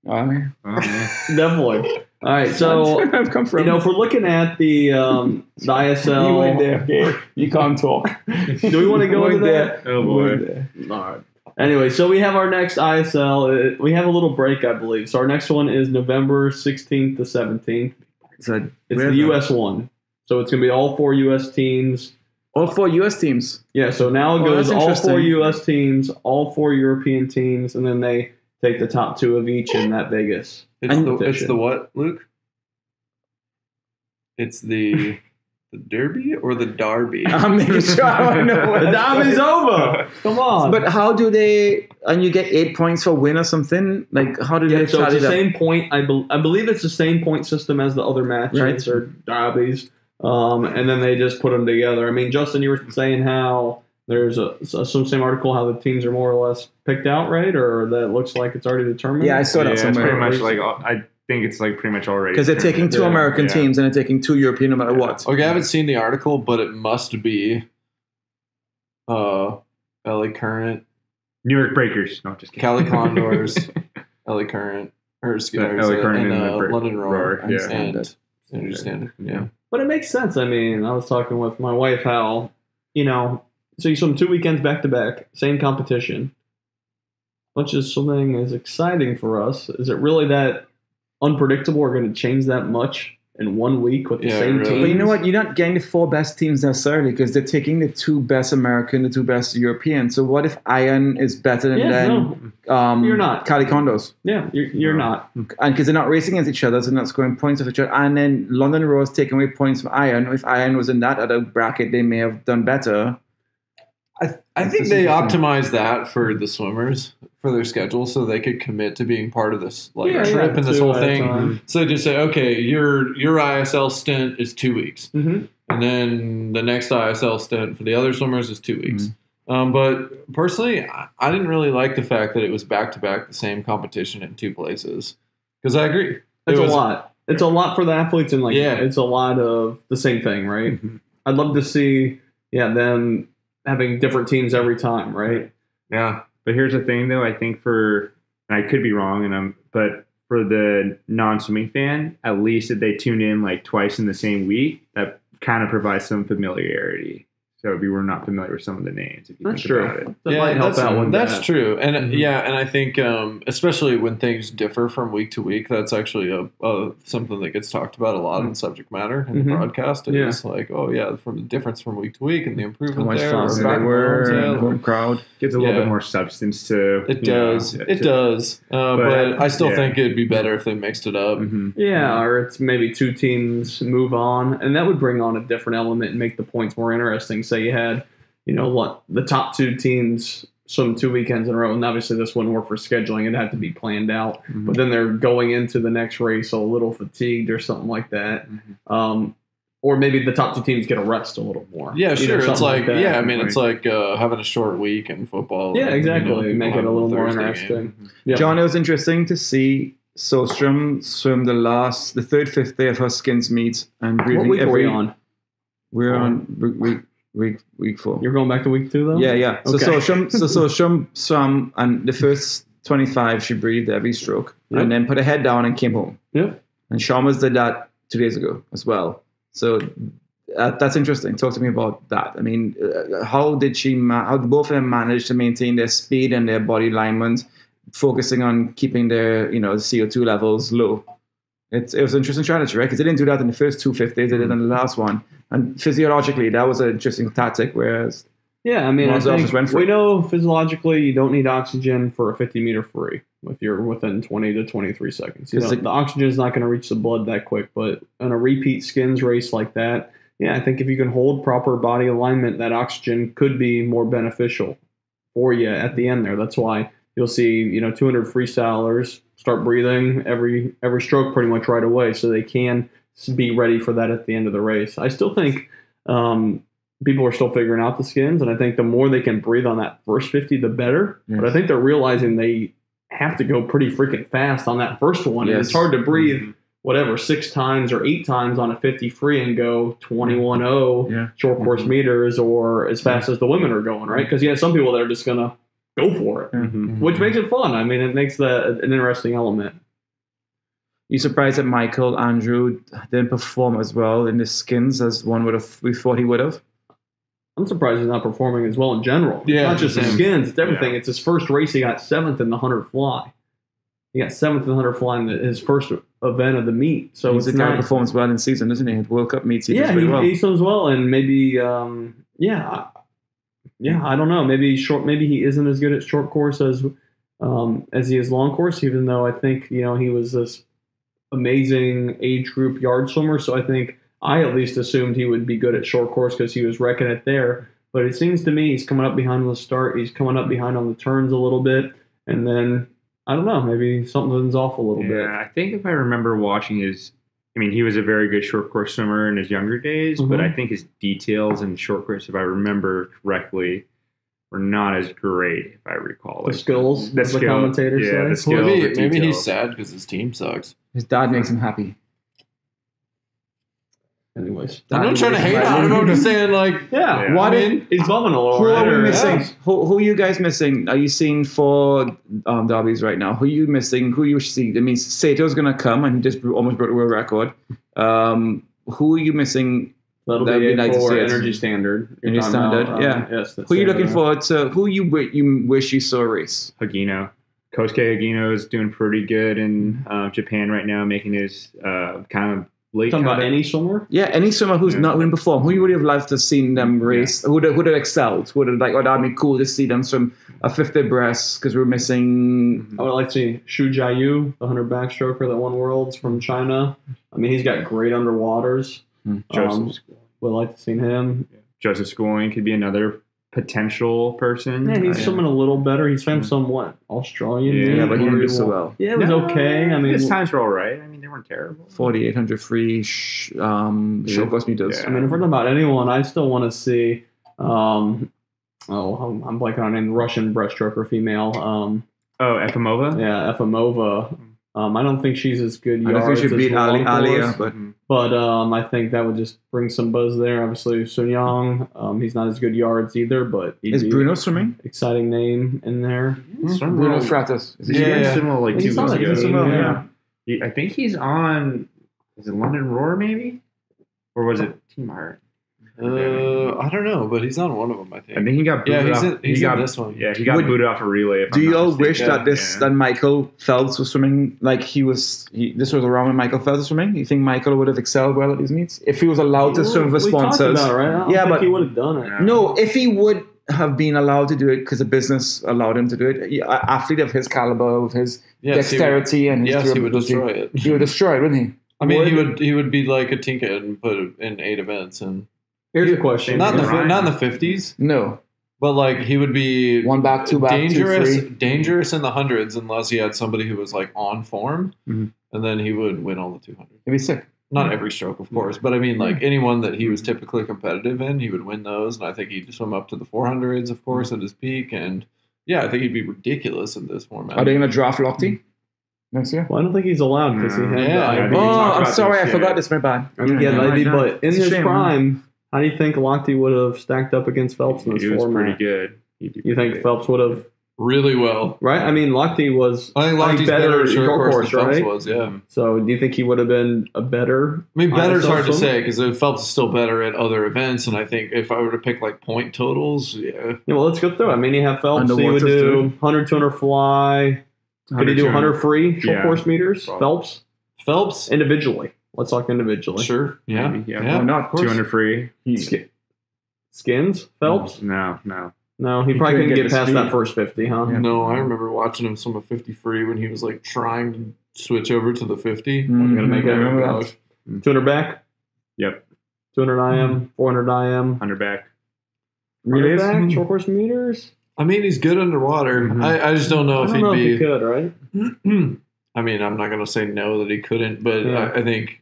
Oh, man. definitely. All right, so I've come from. if we're looking at the ISL, You went there. Okay. You can't talk. do we want to go into that? Oh, boy. All right. Anyway, so we have our next ISL. We have a little break, I believe. So our next one is November 16th to 17th. So It's the U.S. one. So it's going to be all 4 U.S. teams. all 4 U.S. teams. Yeah, so now it goes that's all 4 interesting. U.S. teams, all 4 European teams, and then they take the top 2 of each in that Vegas. It's the what, Luke? It's the Derby or the Derby? I'm making sure I know what The Derby's over. Come on. But how do they? And you get 8 points for win or something? Like how do they so tally it's the that? same point. I believe it's the same point system as the other matches Right. or derbies, and then they just put them together. I mean, Justin, you were saying how there's some same article how the teams are more or less picked out, right? Or that it looks like it's already determined. Yeah, I saw that It's somewhere. pretty much like I think it's like pretty much already Because they're taking 2 American teams and they're taking 2 European no matter what. Okay, I haven't seen the article, but it must be LA Current, New York Breakers. No, just kidding. Cali Condors, LA Current, or excuse me, LA Current and and the London Roar, Roar, yeah. and Energy Standard. Yeah. But it makes sense. I mean, I was talking with my wife how, so you swim 2 weekends back to back, same competition. Much as swimming is exciting for us, is it really that unpredictable or going to change that much in 1 week with the same really. team? But you know what? You're not getting the 4 best teams necessarily because they're taking the 2 best American, the 2 best European. So what if Iron is better than you're not. Cali Condos? Yeah, you're not. And because they're not racing against each other, so they're not scoring points off each other. And then London Roar is taking away points from Iron. If Iron was in that other bracket, they may have done better. I think they optimized that for the swimmers for their schedule so they could commit to being part of this trip and this 2 whole at a thing. time. So they just say, okay, your ISL stint is 2 weeks. Mm-hmm. And then the next ISL stint for the other swimmers is 2 weeks. But personally, I didn't really like the fact that it was back-to-back the same competition in 2 places. Because I agree. It's a lot. It's a lot for the athletes, and it's a lot of the same thing, right? Mm-hmm. I'd love to see, them having different teams every time, right? Yeah. But here's the thing, though. I think and I could be wrong, but for the non-swimming fan, at least if they tune in like twice in the same week, that kind of provides some familiarity. So if you were not familiar with some of the names, if you That's think about true. it. That might help out with That's that. true, and and I think especially when things differ from week to week, that's actually a something that gets talked about a lot in subject matter in the broadcast. It's like, from the difference from week to week and the How improvement much there. faster they were, and home crowd. Gives a little bit more substance to It does. It does. But I still think it'd be better if they mixed it up. Yeah, or it's maybe 2 teams move on, and that would bring on a different element and make the points more interesting. Say you had, the top 2 teams swim 2 weekends in a row, and obviously this wouldn't work for scheduling. It'd have to be planned out. But then they're going into the next race a little fatigued or something like that. Or maybe the top 2 teams get a rest a little more. Yeah, sure. It's like, that. it's like having a short week in football. Yeah, exactly. People Make it have a little more Thursday interesting. game. Yeah. John, it was interesting to see Solstrom swim the 3rd, 5th day of her skins meet and What breathing week are we every. on? We're on week 4. You're going back to week 2, though? Yeah. So Okay. Solstrom swam, and the first 25 she breathed every stroke, and then put her head down and came home. Yep. And Chalmers did that 2 days ago as well. So that's interesting. Talk to me about that. I mean, how did how did both of them manage to maintain their speed and their body alignment, focusing on keeping their CO2 levels low? It was an interesting strategy, right? Because they didn't do that in the first 2 5th days. They did it in the last one. And physiologically, that was an interesting tactic. Whereas, yeah, I mean, I One's off think just went for we it. know physiologically you don't need oxygen for a 50-meter free if you're within 20 to 23 seconds. The oxygen is not going to reach the blood that quick, but in a repeat skins race like that, I think if you can hold proper body alignment, that oxygen could be more beneficial for you at the end there. That's why you'll see, 200 freestylers start breathing every stroke pretty much right away, so they can be ready for that at the end of the race. I still think people are still figuring out the skins, and I think the more they can breathe on that first 50, the better. Yes. But I think they're realizing they have to go pretty freaking fast on that first one. Yes. And it's hard to breathe 6 times or 8 times on a 50 free and go 21.0 short course meters or as fast as the women are going, right? Because you have some people that are just going to go for it, which makes it fun. I mean, it makes that an interesting element. you surprised that Michael Andrew didn't perform as well in the skins as we thought he would have? I'm surprised he's not performing as well in general. Yeah. It's not just his skins, it's everything. Yeah. It's his first race. He got 7th in the 100 fly. He got 7th in the 100 fly in his first event of the meet. So He's it's a guy not, who performs well in season, isn't he? At World Cup meets, he does yeah, very well. he swims well, and maybe I don't know. Maybe he isn't as good at short course as he is long course. Even though I think he was this amazing age group yard swimmer, so I think I at least assumed he would be good at short course because he was wrecking it there. But it seems to me he's coming up behind on the start. He's coming up behind on the turns a little bit, and then I don't know. Maybe something's off a little bit. I think if I remember watching he was a very good short course swimmer in his younger days, but I think his details in short course, if I remember correctly, were not as great, if I recall. The skills, the commentators say. The skills, Maybe he's sad because his team sucks. His dad makes him happy. Anyways, I'm not trying to hate on him. I'm just saying, yeah. What if He's bumming a little. who are we right? missing? Who are you guys missing? Are you seeing for derbies right now? Who are you missing? Who you see? I mean, Sato's going to come and he just almost broke the world record. Who are you missing? That'll That'd be be it nice to for see it. Energy Standard. You're Energy talking Standard, yeah. Yes, Who are you looking forward to? Who you wish you saw a race? Hagino. Kosuke Hagino is doing pretty good in Japan right now, making his kind of late Talking about comeback. any swimmer? Yeah, any swimmer who's not going to perform, who you would have loved to have seen them race, who would have excelled, would have that'd be cool to see them swim a 50 breast because we're missing. I would like to see Xu Jiayu, the 100 backstroker that won Worlds from China. I mean, he's got great underwaters. Joseph Would like to see him. Joseph Schooling could be another potential person. Yeah, he's swimming a little better. He swam somewhat Australian. Yeah, but he didn't do so well. Yeah, it was okay. I mean, his times were all right. I mean, they weren't terrible. 4,800 free short course meters. Yeah. I mean, if we're talking about anyone, I still want to see. I'm blanking on her name. Russian breaststroker female. Efimova? Yeah, Efimova. I don't think she's as good. I don't think she yards beat as long Alia, course, but I think that would just bring some buzz there. Obviously, Sun Yang. He's not as good yards either, but is Bruno swimming? Exciting name in there. Bruno Stratos. He went similar like 2 He's months on ago. it. Yeah. I think he's on. Is it London Roar maybe, or was it Team Heart? I don't know, but he's on one of them. I think. I think he got booted he's off. in this one. Yeah, he got booted off a relay. Do you all wish mistaken. that Michael Phelps was swimming like this was around when Michael Phelps was swimming? You think Michael would have excelled well at these meets if he was allowed to swim for We talked sponsors? about it, right? I don't think he would have done it. No, if he would have been allowed to do it because the business allowed him to do it, an athlete of his caliber, with his dexterity and his he would destroy it. He would destroy it, wouldn't he? I mean, he would be like a Tinka and put it in 8 events and. Here's a question. Not in the 50s. No. But like he would be one back, two back, dangerous in the hundreds unless he had somebody who was like on form, and then he would win all the 200. He'd be sick. Not every stroke, of course, but I mean like anyone that he was typically competitive in, he would win those, and I think he'd swim up to the 400s, of course, at his peak, and I think he'd be ridiculous in this format. Are they going to draft Lochte next year? Well, I don't think he's allowed because he had. I'm sorry, I forgot this. My bad. But in his prime. How do you think Lochte would have stacked up against Phelps in this format? He was pretty good. You think Phelps would have really well, right? I mean, Lochte was. I think Lochte's better at short course, right? Phelps was, yeah. So, do you think he would have been a better? I mean, better is hard to say because Phelps is still better at other events, and I think if I were to pick like point totals, yeah. Well, let's go through. I mean, you have Phelps. He would do 100, 200 fly. Could he do 100 free short course meters? Phelps individually. Let's talk individually. Sure. Yeah. Why not? 200 free. Skins? Phelps? No. No, he probably couldn't get past that first 50, huh? Yeah. No, I remember watching him swim a 50 free when he was like trying to switch over to the 50. Mm-hmm. Gotta make that. 200 back? Yep. 200 IM, 400 IM. 100 back. Relays? Back, short course meters? I mean, he's good underwater. Mm-hmm. I just don't know if he'd be. If he could, right? I mean, I'm not going to say no that he couldn't, but I think.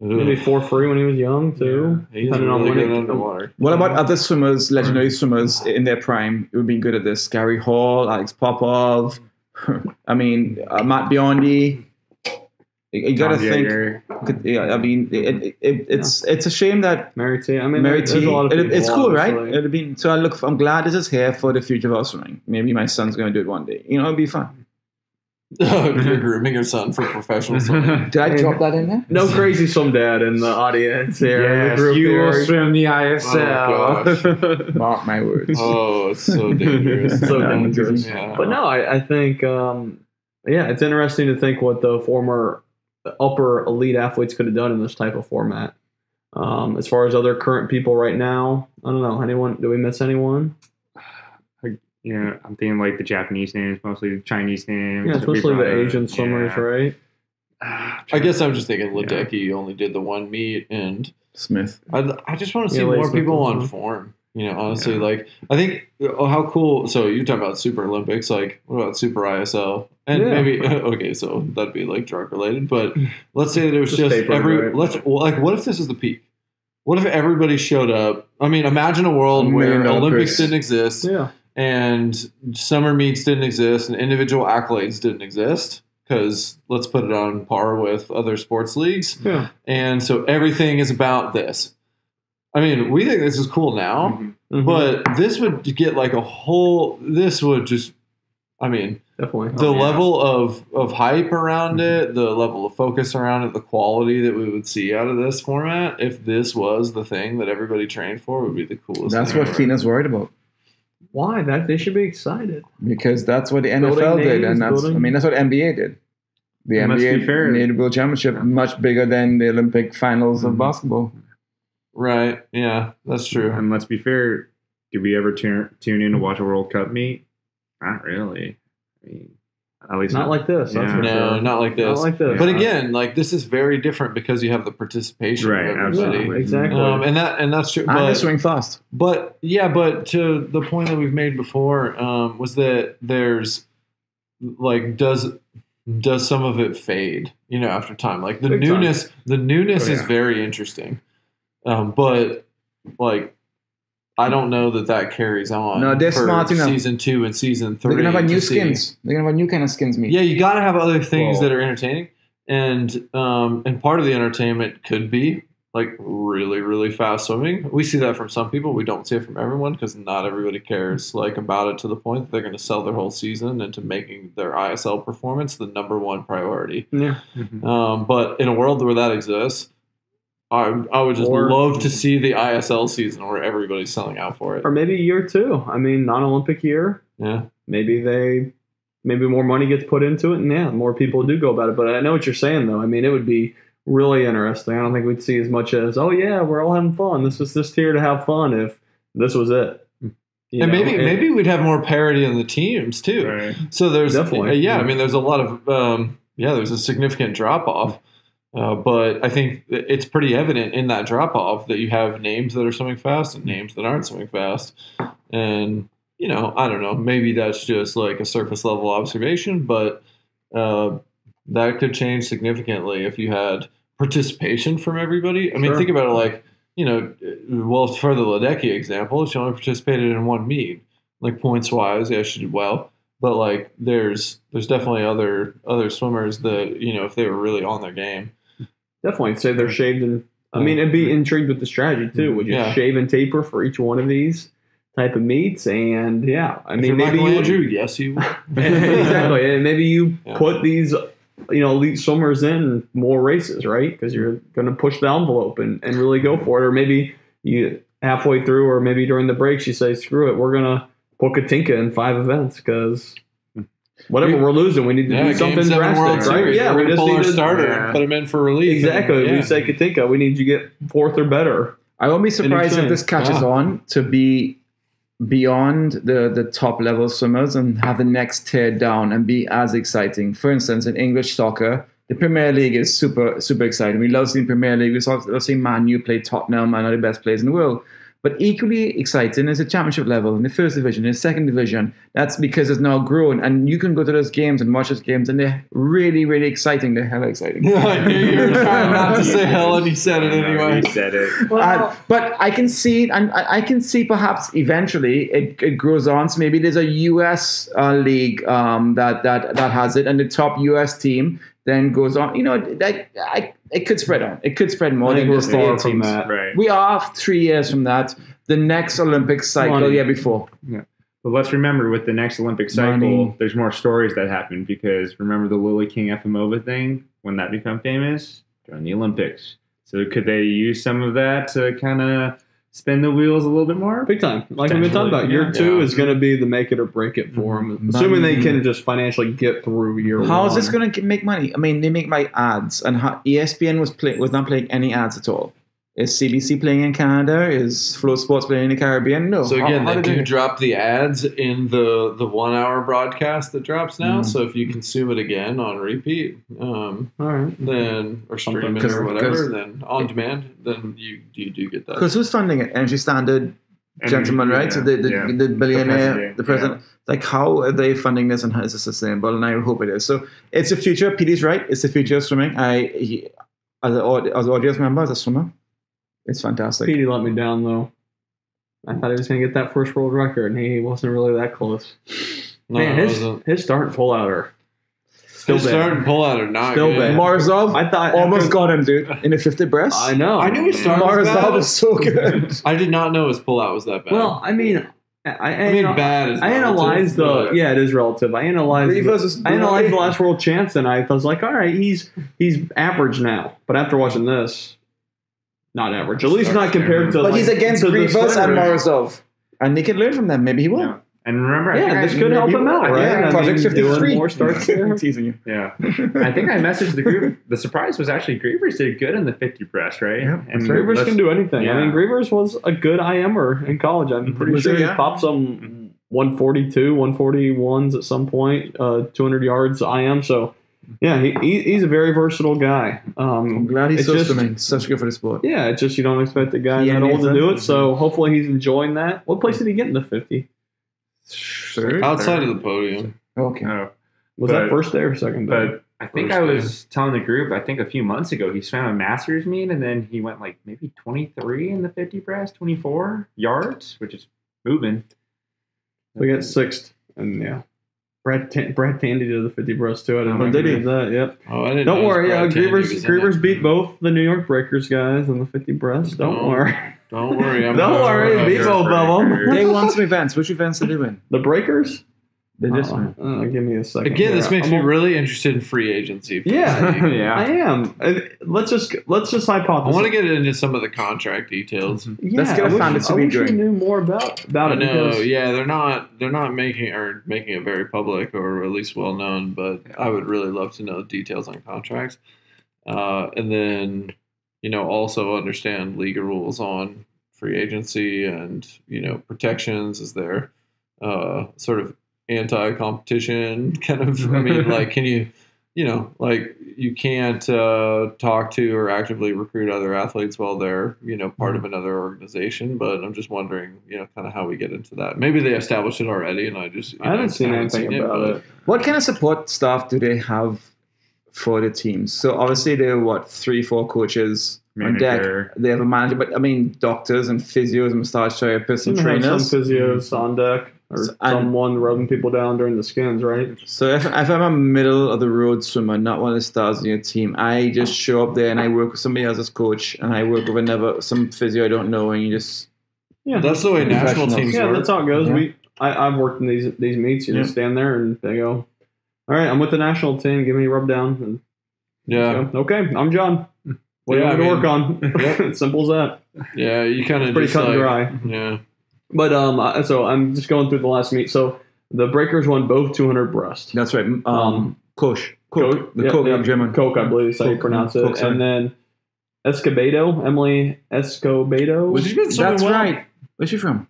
Maybe 4 free when he was young, too. Yeah, he's really good underwater. What about other swimmers, legendary swimmers in their prime? It would be good at this. Gary Hall, Alex Popov. I mean, Matt Biondi. You got to think. Yeah, I mean, it's a shame that Mary T. I mean, Mary T. A lot of people, it's cool, right? It'd be so. I'm glad this is here for the future of our swimming. Maybe my son's going to do it one day. It'd be fun. You're grooming your son for professional swimming. Did I drop that in there? No crazy swim dad in the audience here. in the Yes, group you will here. swim the Oh, ISL. Mark my words. Oh, it's so dangerous. So dangerous. Yeah. But no, I think, it's interesting to think what the former upper elite athletes could have done in this type of format. As far as other current people right now, I don't know. Anyone? Do we miss anyone? Yeah, I'm thinking like the Japanese names, mostly the Chinese names. Yeah, especially the Asian swimmers, Yeah. right? I guess I'm just thinking Ledecky only did the one meet, and Smith. I just want to see Yeah, more Smith people was on one. form. Honestly, like I think how cool. So you talk about Super Olympics, like what about Super ISL? And Yeah. maybe okay, so that'd be like drug related. But let's say that it was Just just paper, right? what if this is the peak? What if everybody showed up? I mean, imagine a world $1 where million Olympics purse. didn't exist. Yeah. And summer meets didn't exist, and individual accolades didn't exist, because let's put it on par with other sports leagues. Yeah. And so everything is about this. I mean, we think this is cool now, Mhm. but this would get like this would just, I mean, Definitely. the level of hype around it, the level of focus around it, the quality that we would see out of this format, if this was the thing that everybody trained for, would be the coolest That's thing what ever. FINA's worried about. Why? They should be excited. Because that's what the Building NFL did, names, and that's what NBA did. The And let's be NBA fair. made the World Championship much bigger than the Olympic finals of basketball. Right. Yeah, that's true. And let's be fair, did we ever tune in to watch a World Cup meet? Not really. I mean, at least Not like this. That's Yeah. for No, sure. not like this. Not like this. But again, like this is very different because you have the participation Right, of everybody. absolutely. Exactly. And that's true. And they But, swing fast. but to the point that we've made before, was that there's like does some of it fade, after time? Like the Big time. newness Oh, is yeah. very interesting. But like I don't know that carries on. No, they're for smart enough. season 2 and season 3. They're gonna have a new to see. skins. They're gonna have a new kind of skins meet. Yeah, you got to have other things Well- that are entertaining, and part of the entertainment could be like really, really fast swimming. We see that from some people. We don't see it from everyone because not everybody cares like about it to the point that they're going to sell their whole season into making their ISL performance the number one priority. Yeah. But in a world where that exists, I would just Or- love to see the ISL season where everybody's selling out for it. Or maybe year 2. I mean, non-Olympic year. Yeah. Maybe more money gets put into it, and more people do go about it. But I know what you're saying, though. I mean, it would be really interesting. I don't think we'd see as much as, oh yeah, we're all having fun. This is this tier to have fun. If this was it, And maybe we'd have more parity in the teams too. Right. So there's Definitely. I mean, there's a lot of there's a significant drop off, but I think it's pretty evident in that drop off that you have names that are swimming fast and names that aren't swimming fast, and I don't know, maybe that's just like a surface level observation, but that could change significantly if you had participation from everybody. I mean, Sure. think about it like, well, for the Ledecky example, she only participated in one meet, like points wise. Yeah, she did well, but like there's definitely other swimmers that if they were really on their game. definitely say they're shaved. And I mean, it'd be intrigued with the strategy too. Would you Yeah. shave and taper for each one of these type of meets? And If maybe you're Michael you Andrew, yes, you would. exactly, and maybe you Yeah. put these elite swimmers in more races, right? Because you're going to push the envelope and really go for it. Or maybe you halfway through, or maybe during the breaks, you say, "Screw it, we're going to put Katinka in 5 events because whatever we're losing, we need to do Game something 7 drastic, World right? Series. Yeah, we're we gonna just pull need our to starter Yeah. and put him in for relief. exactly. And, We say Katinka, we need you to get 4th or better. I won't be surprised if change. this catches on to be beyond the top level swimmers and have the next tier down and be as exciting. For instance, in English soccer, the Premier League is super, super exciting. We love seeing Premier League. We love seeing Man U play Tottenham, one of the best players in the world. But equally exciting is the championship level, in the first division, in the second division. That's because it's now grown. And you can go to those games and watch those games, and they're really, really exciting. They're hella exciting. I knew you were trying not to say hell, and you said it anyway. He said it. But I can see, and I can see perhaps eventually it grows on. So maybe there's a US league that has it, and the top US team then goes on. It could spread on. It could spread more I think than we're just the far 8 from teams. that. Right. We are 3 years from that. The next Olympic cycle, Money. year before. But let's remember, with the next Olympic cycle, there's more stories that happen because remember the Lily King Efimova thing? When that become famous, during the Olympics. So could they use some of that to kind of spin the wheels a little bit more? Big time. Like we've been talking about, year 2 is going to be the make it or break it for them. Assuming they can just financially get through year 1. How is this going to make money? I mean, they make my ads, and ESPN was not playing any ads at all. Is CBC playing in Canada? Is Flow Sports playing in the Caribbean? No. So again, how they do drop the ads in the 1 hour broadcast that drops now. So if you consume it again on repeat, all right, then or stream it or whatever, then on demand, then you do get that. Because who's funding it? Energy Standard gentlemen, right? So the billionaire, the president. Yeah. Like, how are they funding this, and how is it sustainable? And I hope it is. So it's the future. PD's right. It's the future of swimming. As an audience member, as a swimmer, it's fantastic. Petey let me down, though. I thought he was going to get that first world record, and he wasn't really that close. No, Man, his start and pull out are still his start and pull out are not Still good. bad. Morozov I thought almost got him, dude, in the 50 breast. I know. I knew his start was Morozov bad. was so good. I did not know his pull out was that bad. Well, I mean, I mean, bad is I analyzed relative, it is relative. I analyzed the last world champs, and I was like, all right, he's average now. But after watching this, not average. At least not compared to. But he's against Grivas and Morozov, and they can learn from them. Maybe he will. Yeah. And remember, I think this could help him out, right? Yeah, Project 53. More starts there. Teasing you. Yeah. I think I messaged the group. The surprise was actually Grievers did good in the 50 breast, right? Yeah. And Grievers can do anything. Yeah. I mean, Grievers was a good IMer in college. I'm pretty sure he popped some 142, 141s at some point, 200 yards IM. So, yeah, he's a very versatile guy. I'm glad he's it's swimming. Such good for the sport. Yeah, it's just you don't expect a guy that old to do it. So hopefully he's enjoying that. What place did he get in the 50? Third? outside of the podium. Okay. Was that first day or second day? But I think I was telling the group, I think a few months ago, he swam a master's meet, and then he went like maybe 23 in the 50 breast, 24 yards, which is moving. We got sixth, and yeah. Brad Tandy did the 50 breast too. I didn't know did he? that. Yep. Oh, I didn't. Don't know worry. Brad Tandy was in Grievers it. beat both the New York Breakers guys in the 50 breast. Don't worry. Don't worry. Don't worry. Beat both of them. They won some events. Which events did they win? The Breakers? They just won. Give me a second. Again, this here. makes me really interested in free agency. Yeah, Yeah. I am. Let's just hypothesize. I want to get into some of the contract details. Yeah, Let's get a fantasy I wish we doing. knew more about I it. know, because- yeah, they're not making it very public or at least well known, but I would really love to know details on contracts, and then also understand legal rules on free agency and protections. Is there sort of anti-competition kind of? I mean, like, can you? You can't talk to or actively recruit other athletes while they're, part of another organization. But I'm just wondering, kind of how we get into that. Maybe they established it already, and I haven't seen anything about it. What kind of support staff do they have for the teams? So obviously there are 3-4 coaches on deck. Manager. They have a manager, but I mean doctors and physios and massage therapists and You have trainers. some physios on deck or someone rubbing people down during the skins, right? So if I'm a middle of the road swimmer, not one of the stars in your team, I just show up there and I work with somebody else as coach, and I work with some physio I don't know, and you just That's the way national teams Yeah, work. that's how it goes. Yeah. I've worked in these meets. You just stand there and they go, "All right, I'm with the national team. Give me a rub down." And Yeah, go, okay, I'm John. What do you Yeah, want me to I work on? Yep. Simple as that. yeah, you kind of Pretty just cut and like, dry. yeah. But so I'm just going through the last meet. So the Breakers won both 200 breast. that's right. Coach. Coke, German. Coke, I believe is how you Coke, pronounce Coke, it. sorry. And then Emily Escobedo. Well, she's been swimming That's well. right. Where's she from?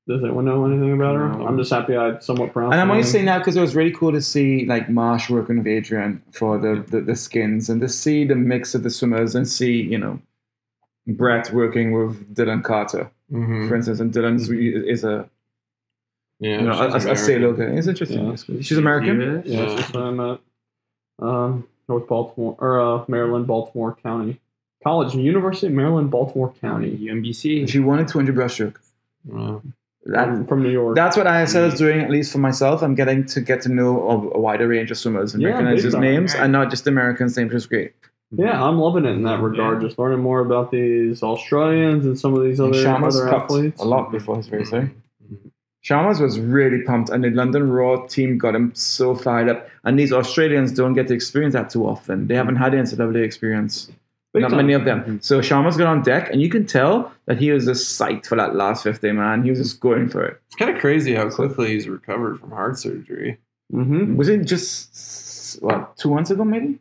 Does anyone know anything about her? No. I'm just happy I somewhat pronounced And I'm her only name. saying that because it was really cool to see like Marsh working with Adrian for the skins, and to see the mix of the swimmers, and see Brett working with Dylan Carter, Mhm. for instance, and Dylan is a Yeah, she's a sailor. American. Okay, it's interesting. Yeah. She's American. Yes. Yeah, Yeah. she's from North Baltimore or Maryland, Baltimore County College, University of Maryland, Baltimore County. UMBC. She won a 200 breaststroke. Wow. From New York. That's what ISL is doing, at least for myself. I'm getting to get to know a wider range of swimmers and Yeah, recognize big his time. names, and not just Americans' names, which is great. Yeah, I'm loving it in that regard. Yeah. Just learning more about these Australians and some of these And other Sharma's cut athletes. a lot before his race, eh? Chalmers was really pumped, and the London Raw team got him so fired up. And these Australians don't get to experience that too often. They haven't had the NCAA experience. Not many of them. So Chalmers got on deck, and you can tell that he was just psyched for that last 50, man. He was just going for it. It's kind of crazy how quickly he's recovered from heart surgery. Mm-hmm. Was it just, 2 months ago, maybe?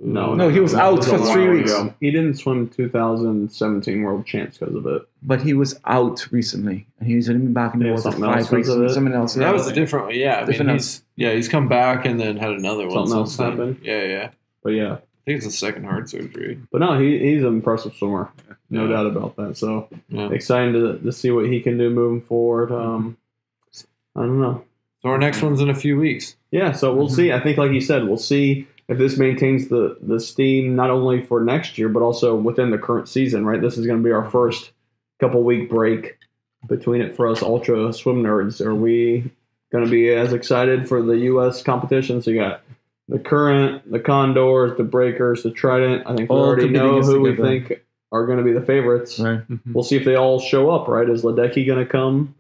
No, he was out for 3 weeks. Ago. He didn't swim 2017 World Champs because of it. But he was out recently, and he was only back in the water 5 weeks. Something else. That was a different one. Yeah, he's come back and then had another one. Something else happened. Yeah. But yeah, I think it's a second heart surgery. But no, he's an impressive swimmer. No doubt about that. So excited to see what he can do moving forward. I don't know. So our next one's in a few weeks. Yeah, so we'll see. I think, like you said, we'll see if this maintains the steam not only for next year, but also within the current season, right? This is going to be our first couple-week break between it for us ultra swim nerds. Are we going to be as excited for the U.S. competitions? So you got the Current, the Condors, the Breakers, the Trident. I think we already know who we think are going to be the favorites. Right. We'll see if they all show up, right? Is Ledecky going to come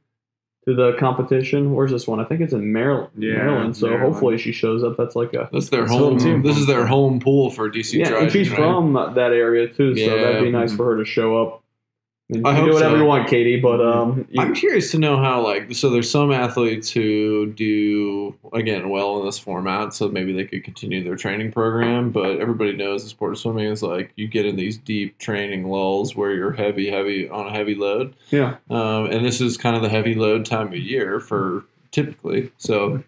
to the competition? Where's this one? I think it's in Maryland. Maryland. So hopefully she shows up. That's their home team. This is their home pool for DC Trident. And she's from that area too, so that'd be nice for her to show up. I do whatever you want, Katie, but I'm curious to know how, so there's some athletes who do, again, well in this format, so maybe they could continue their training program, but everybody knows the sport of swimming is you get in these deep training lulls where you're heavy on a heavy load. Yeah. And this is kind of the heavy load time of year for typically. So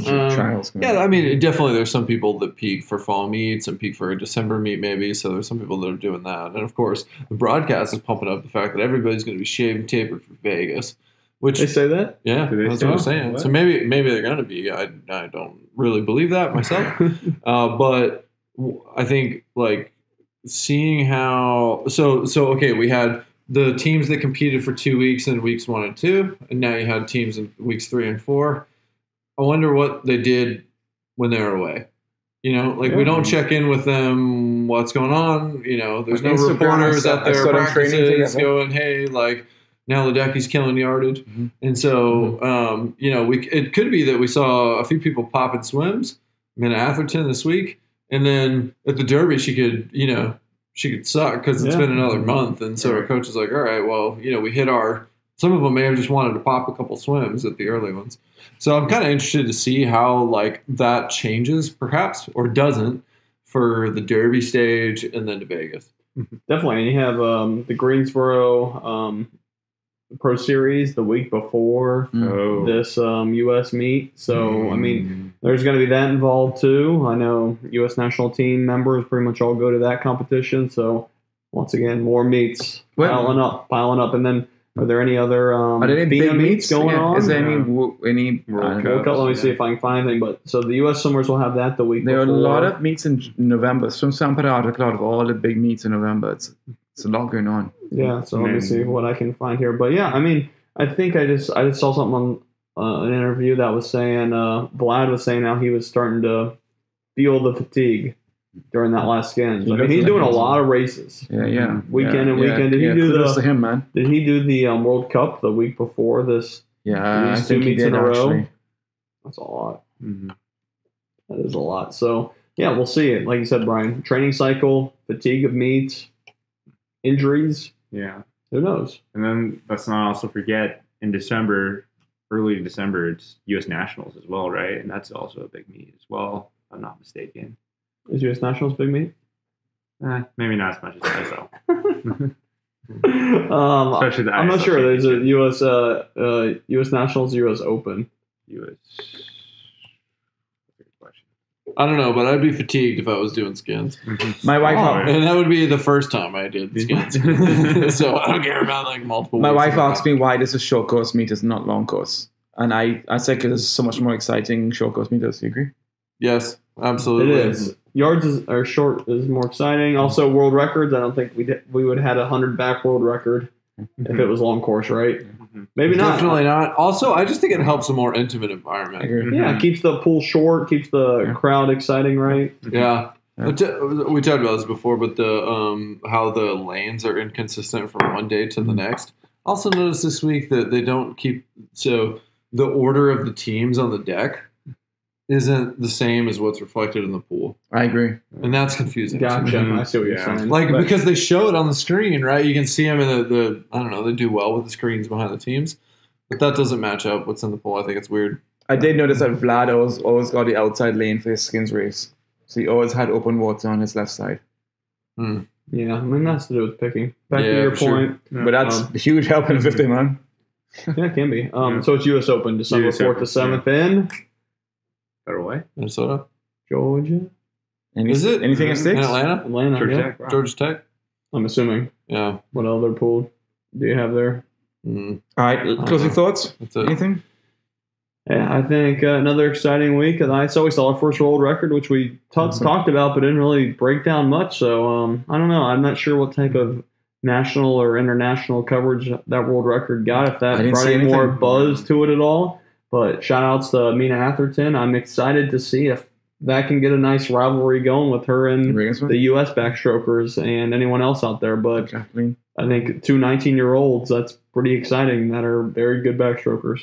trials. Definitely there's some people that peak for fall meets and peak for a December meet maybe, so there's some people that are doing that. And of course, the broadcast is pumping up the fact that everybody's going to be shaved tapered for Vegas. Which they say that? Yeah, that's what I'm saying. What? So maybe they're going to be. I don't really believe that myself. But I think seeing how okay, we had the teams that competed for 2 weeks in weeks 1 and 2, and now you had teams in weeks 3 and 4. I wonder what they did when they were away. We don't check in with them. What's going on? There's no reporters out there practices going, hey, now Ledecky's killing yardage. Mm-hmm. And so, it could be that we saw a few people popping swims. Minna Atherton this week. And then at the Derby, she could suck because it's been another month. And so her coach is like, all right, well, we hit some of them may have just wanted to pop a couple swims at the early ones. So I'm kind of interested to see how that changes perhaps or doesn't for the Derby stage and then to Vegas. Definitely. And you have the Greensboro Pro Series the week before this U.S. meet. So, there's going to be that involved too. I know U.S. national team members pretty much all go to that competition. So, once again, more meets piling up. And then are there any other are there any big meets going on? Is there any World Cup? Let me see if I can find anything. But so the U.S. swimmers will have that the week before. There are a lot of meets in November. Some put out a lot of all the big meets in November. It's a lot going on. Yeah, so let me see what I can find here. But yeah, I think I just saw something on an interview that was saying Vlad was saying how he was starting to feel the fatigue during that last skins. He's doing a lot of races. Yeah. Weekend and weekend. Did he do to him, man. Did he do the World Cup the week before this? Yeah, I think he did, in a row. That's a lot. Mm-hmm. That is a lot. So yeah, we'll see it. Like you said, Brian, training cycle, fatigue of meets, injuries. Yeah. Who knows? And then let's not also forget in December, early December, it's U.S. Nationals as well, right? And that's also a big meet as well, if I'm not mistaken. Is U.S. Nationals big meet? Maybe not as much as ISL. Especially the ISL. I'm not sure. There's a U.S. Nationals, U.S. Open. I don't know, but I'd be fatigued if I was doing skins. My wife, and that would be the first time I did skins. So I don't care about multiple. My wife asked me why this is short course meters, not long course, and I said because it's so much more exciting short course meters. Do you agree? Yes, absolutely. It is. Yards are short is more exciting. Also, world records. I don't think we would have had 100 back world record if it was long course, right? Maybe not. Definitely not. Also, I just think it helps a more intimate environment. Yeah, it keeps the pool short, keeps the crowd exciting, right? Yeah. We talked about this before, but the how the lanes are inconsistent from one day to the next. Also noticed this week that they don't keep so the order of the teams on the deck isn't the same as what's reflected in the pool, I agree. and that's confusing. Gotcha. Mhm. I see what you're Yeah. saying. Like But- because they show it on the screen, right? You can see them in the I don't know. They do well with the screens behind the teams, but that doesn't match up what's in the pool. I think it's weird. I did notice that Vlad always got the outside lane for his skins race. So he always had open water on his left side. yeah, I mean that's to do with picking. Back to Yeah, your for sure. point. But that's a huge help in 50, man. Yeah, it can be. So it's U.S. Open, December US 4th to Open, 7th in Better way. Minnesota, Georgia, Is it? Anything at in stakes? Atlanta, Atlanta. Georgia Yeah. Tech. Wow. Georgia Tech. I'm assuming. Yeah, What other pool do you have there? mm, All right, closing thoughts? that's it. Anything? Yeah, I think another exciting week at the ISL. We saw our first world record, which we talked about, but didn't really break down much. So I don't know. I'm not sure what type of national or international coverage that world record got, if I that didn't brought see any more anything. buzz to it at all. But shout outs to Mina Atherton. I'm excited to see if that can get a nice rivalry going with her and Regensburg? the U.S. backstrokers and anyone else out there. But Kathleen. I think two 19-year-olds, that's pretty exciting, that are very good backstrokers.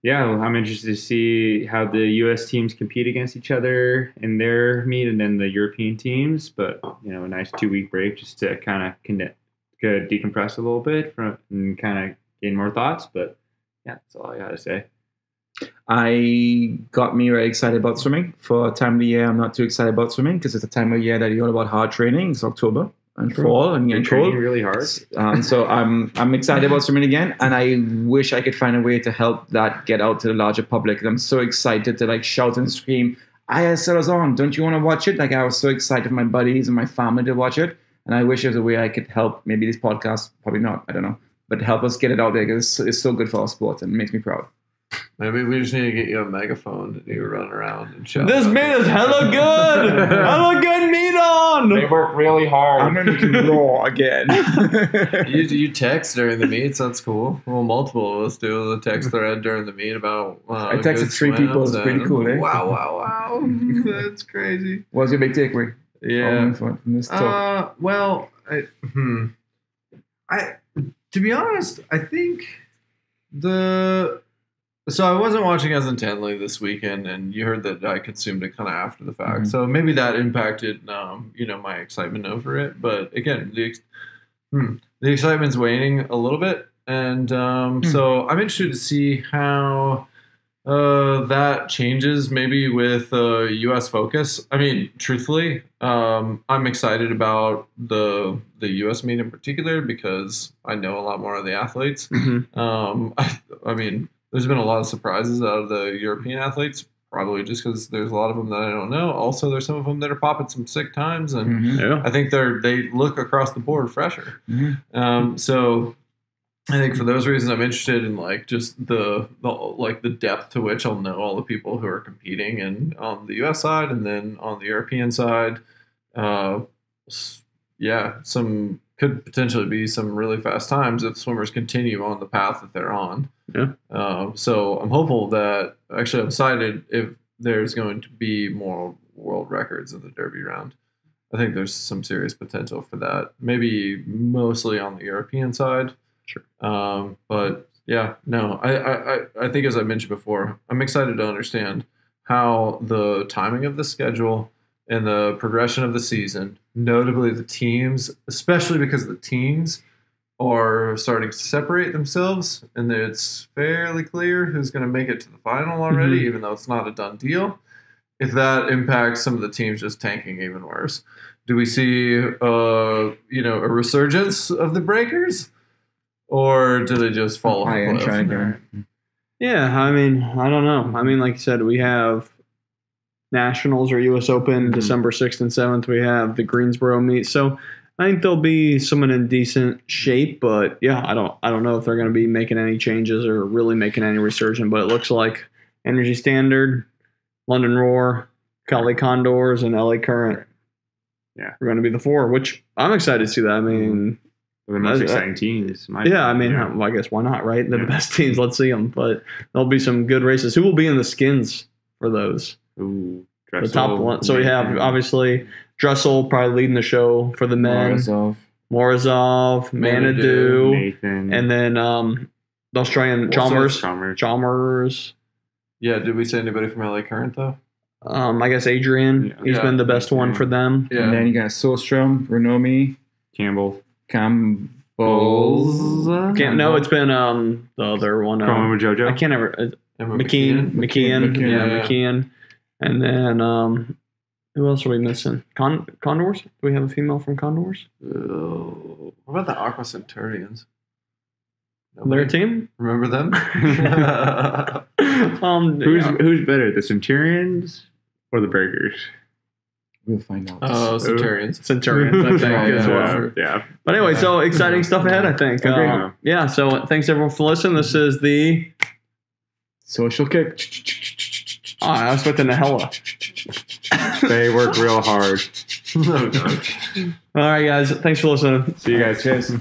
Yeah, well, I'm interested to see how the U.S. teams compete against each other in their meet, and then the European teams. But a nice 2-week break just to kind of decompress a little bit and kind of gain more thoughts. But yeah, that's all I got to say. I got me very excited about swimming. For a time of the year, I'm not too excited about swimming because it's a time of year that you're all about hard training. It's October and fall and You're getting cold. training really hard. So I'm excited about swimming again, and I wish I could find a way to help that get out to the larger public. I'm so excited to shout and scream, ISL is on, don't you want to watch it? Like, I was so excited for my buddies and my family to watch it, and I wish there's a way I could help. Maybe this podcast, probably not, I don't know, but help us get it out there because it's so good for our sport and it makes me proud. Maybe we just need to get you a megaphone and you run around and shout. This out. meat is hella good! Hella good meat on! work really hard. I'm gonna make you raw again. You text during the meets. That's cool. Well, multiple of us do the text thread during the meet about. I texted good 3 people. It's swims pretty and- cool, eh? Wow! That's crazy. What's your big takeaway? Yeah. From this talk? Well, I to be honest, I think so I wasn't watching as intently this weekend, and you heard that I consumed it kind of after the fact. Mhm. So maybe that impacted, my excitement over it. But again, the excitement's waning a little bit, and so I'm interested to see how that changes maybe with U.S. focus. I mean, truthfully, I'm excited about the U.S. meet in particular because I know a lot more of the athletes. Mm-hmm. I mean, there's been a lot of surprises out of the European athletes, probably just because there's a lot of them that I don't know. Also, there's some of them that are popping some sick times, and Mhm. Yeah. I think they look across the board fresher. Mhm. So I think for those reasons, I'm interested in just the depth to which I'll know all the people who are competing, and on the U.S. side, and then on the European side, some could potentially be some really fast times if swimmers continue on the path that they're on. Yeah. So I'm hopeful that I'm excited if there's going to be more world records in the Derby round. I think there's some serious potential for that. Maybe mostly on the European side. Sure. But yeah, no, I think as I mentioned before, I'm excited to understand how the timing of the schedule and the progression of the season, notably the teams, especially because the teams are starting to separate themselves, and it's fairly clear who's going to make it to the final already, even though it's not a done deal. If that impacts some of the teams just tanking even worse, do we see a resurgence of the breakers, or do they just fall off a cliff? Yeah, I mean, I don't know. I mean, like you said, we have Nationals or U.S. Open December 6th and 7th. We have the Greensboro meet. So I think they'll be someone in decent shape, but yeah, I don't know if they're going to be making any changes or really making any resurgence, but it looks like Energy Standard, London Roar, Cali Condors, and LA Current are going to be the 4, which I'm excited to see that. I mean, the most exciting teams. I guess why not, right? They're the best teams. Let's see them. But there'll be some good races. Who will be in the skins for those? Ooh, The top one. So we have, obviously, Dressel probably leading the show for the men. Morozov, Manadoo, Nathan. and then the Australian Chalmers. Yeah, did we say anybody from LA Current though? I guess Adrian. Yeah. He's been the best one for them. Yeah. And then you got Sostrom, Renomi, Campbell. Campbell. No, it's been the other one. Chroma with JoJo. I can't ever. Emma McKeon. Yeah. McKeon. And then who else are we missing? Condors? Do we have a female from Condors? What about the Aqua Centurions? Their team? Remember them? Who's better, the Centurions or the Breakers? We'll find out. Oh, Centurions. Centurions, I think, as well. Yeah. But anyway, so exciting stuff ahead, I think. Yeah, so thanks everyone for listening. This is the Social Kick. I was expecting the hella. They work real hard. No, no. All right, guys. Thanks for listening. See you guys. Cheers.